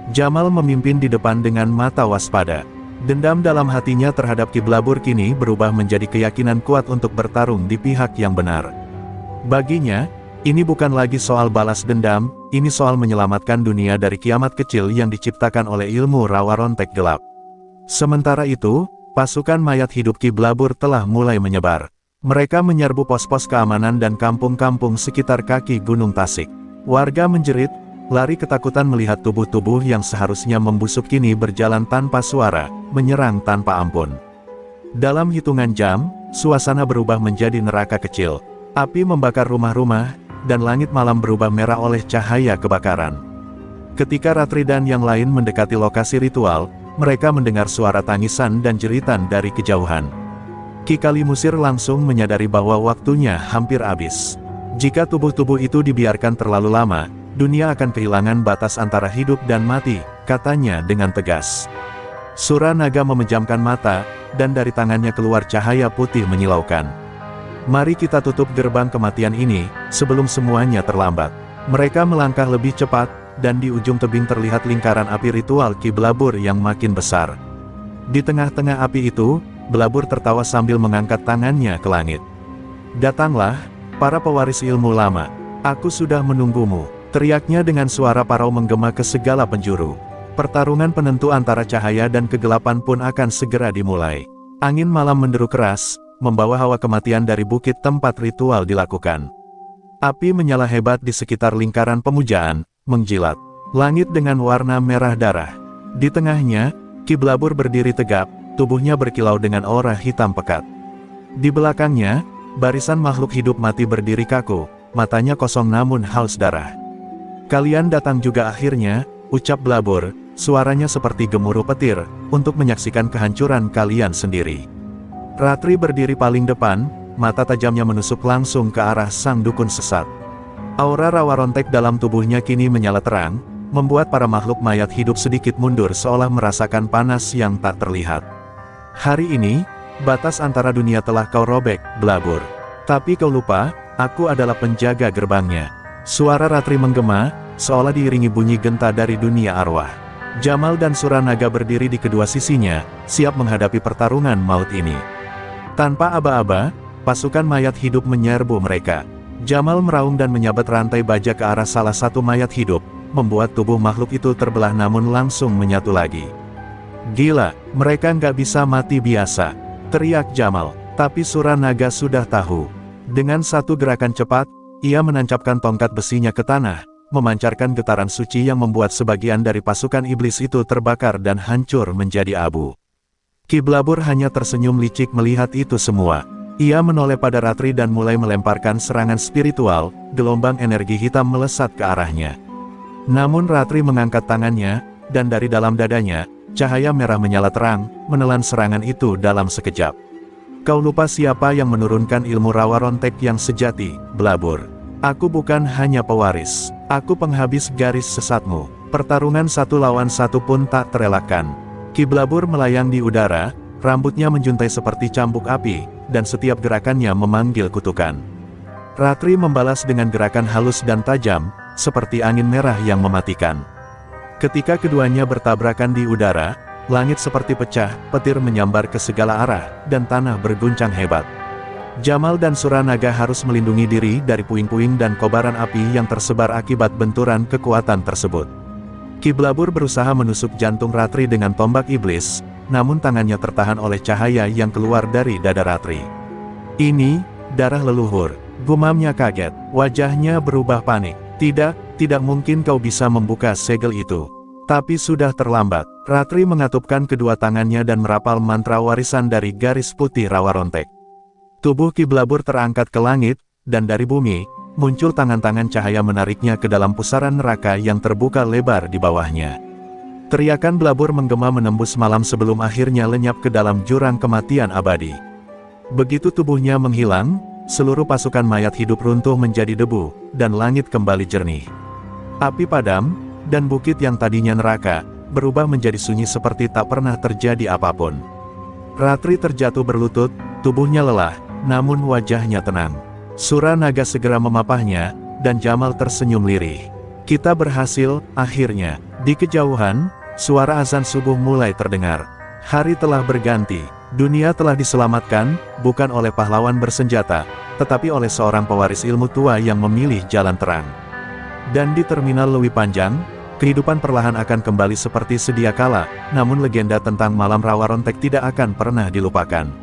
Jamal memimpin di depan dengan mata waspada. Dendam dalam hatinya terhadap Ki Blabur kini berubah menjadi keyakinan kuat untuk bertarung di pihak yang benar. Baginya, ini bukan lagi soal balas dendam, ini soal menyelamatkan dunia dari kiamat kecil yang diciptakan oleh ilmu rawa rontek gelap. Sementara itu, pasukan mayat hidup Ki Blabur telah mulai menyebar. Mereka menyerbu pos-pos keamanan dan kampung-kampung sekitar kaki Gunung Tasik. Warga menjerit, lari ketakutan melihat tubuh-tubuh yang seharusnya membusuk kini berjalan tanpa suara, menyerang tanpa ampun. Dalam hitungan jam, suasana berubah menjadi neraka kecil. Api membakar rumah-rumah, dan langit malam berubah merah oleh cahaya kebakaran. Ketika Ratri dan yang lain mendekati lokasi ritual, mereka mendengar suara tangisan dan jeritan dari kejauhan. Ki Kalimusir langsung menyadari bahwa waktunya hampir habis. Jika tubuh-tubuh itu dibiarkan terlalu lama, dunia akan kehilangan batas antara hidup dan mati, katanya dengan tegas. Sura Naga memejamkan mata, dan dari tangannya keluar cahaya putih menyilaukan. Mari kita tutup gerbang kematian ini, sebelum semuanya terlambat. Mereka melangkah lebih cepat, dan di ujung tebing terlihat lingkaran api ritual Ki Blabur yang makin besar. Di tengah-tengah api itu, Blabur tertawa sambil mengangkat tangannya ke langit. Datanglah, para pewaris ilmu lama. Aku sudah menunggumu. Teriaknya dengan suara parau menggema ke segala penjuru. Pertarungan penentu antara cahaya dan kegelapan pun akan segera dimulai. Angin malam menderu keras, membawa hawa kematian dari bukit tempat ritual dilakukan. Api menyala hebat di sekitar lingkaran pemujaan, menjilat langit dengan warna merah darah. Di tengahnya, Ki Blabur berdiri tegap, tubuhnya berkilau dengan aura hitam pekat. Di belakangnya, barisan makhluk hidup mati berdiri kaku, matanya kosong namun haus darah. Kalian datang juga akhirnya, ucap Blabur, suaranya seperti gemuruh petir, untuk menyaksikan kehancuran kalian sendiri. Ratri berdiri paling depan, mata tajamnya menusuk langsung ke arah sang dukun sesat. Aura rawa rontek dalam tubuhnya kini menyala terang, membuat para makhluk mayat hidup sedikit mundur seolah merasakan panas yang tak terlihat. Hari ini, batas antara dunia telah kau robek, Blabur. Tapi kau lupa, aku adalah penjaga gerbangnya. Suara Ratri menggema, seolah diiringi bunyi genta dari dunia arwah. Jamal dan Sura Naga berdiri di kedua sisinya, siap menghadapi pertarungan maut ini. Tanpa aba-aba, pasukan mayat hidup menyerbu mereka. Jamal meraung dan menyabat rantai baja ke arah salah satu mayat hidup, membuat tubuh makhluk itu terbelah namun langsung menyatu lagi. Gila, mereka nggak bisa mati biasa, teriak Jamal. Tapi Sura Naga sudah tahu. Dengan satu gerakan cepat, ia menancapkan tongkat besinya ke tanah, memancarkan getaran suci yang membuat sebagian dari pasukan iblis itu terbakar dan hancur menjadi abu. Ki Blabur hanya tersenyum licik melihat itu semua. Ia menoleh pada Ratri dan mulai melemparkan serangan spiritual, gelombang energi hitam melesat ke arahnya. Namun Ratri mengangkat tangannya, dan dari dalam dadanya, cahaya merah menyala terang, menelan serangan itu dalam sekejap. Kau lupa siapa yang menurunkan ilmu rawa rontek yang sejati, Blabur. Aku bukan hanya pewaris, aku penghabis garis sesatmu. Pertarungan satu lawan satu pun tak terelakkan. Ki Blabur melayang di udara, rambutnya menjuntai seperti cambuk api, dan setiap gerakannya memanggil kutukan. Ratri membalas dengan gerakan halus dan tajam, seperti angin merah yang mematikan. Ketika keduanya bertabrakan di udara, langit seperti pecah, petir menyambar ke segala arah, dan tanah berguncang hebat. Jamal dan Sura Naga harus melindungi diri dari puing-puing dan kobaran api yang tersebar akibat benturan kekuatan tersebut. Ki Blabur berusaha menusuk jantung Ratri dengan tombak iblis, namun tangannya tertahan oleh cahaya yang keluar dari dada Ratri. Ini, darah leluhur, Gumamnya kaget, wajahnya berubah panik. Tidak mungkin kau bisa membuka segel itu. Tapi sudah terlambat. Ratri mengatupkan kedua tangannya dan merapal mantra warisan dari garis putih rawa rontek. Tubuh Ki Blabur terangkat ke langit, dan dari bumi, muncul tangan-tangan cahaya menariknya ke dalam pusaran neraka yang terbuka lebar di bawahnya. Teriakan Blabur menggema menembus malam sebelum akhirnya lenyap ke dalam jurang kematian abadi. Begitu tubuhnya menghilang, seluruh pasukan mayat hidup runtuh menjadi debu, dan langit kembali jernih. Api padam, dan bukit yang tadinya neraka, berubah menjadi sunyi seperti tak pernah terjadi apapun. Ratri terjatuh berlutut, tubuhnya lelah, namun wajahnya tenang. Sura naga segera memapahnya, dan Jamal tersenyum lirih. Kita berhasil, akhirnya. Di kejauhan, suara azan subuh mulai terdengar. Hari telah berganti, dunia telah diselamatkan, bukan oleh pahlawan bersenjata, tetapi oleh seorang pewaris ilmu tua yang memilih jalan terang. Dan di terminal Lewi Panjang, kehidupan perlahan akan kembali seperti sedia kala, namun legenda tentang malam rawa rontek tidak akan pernah dilupakan.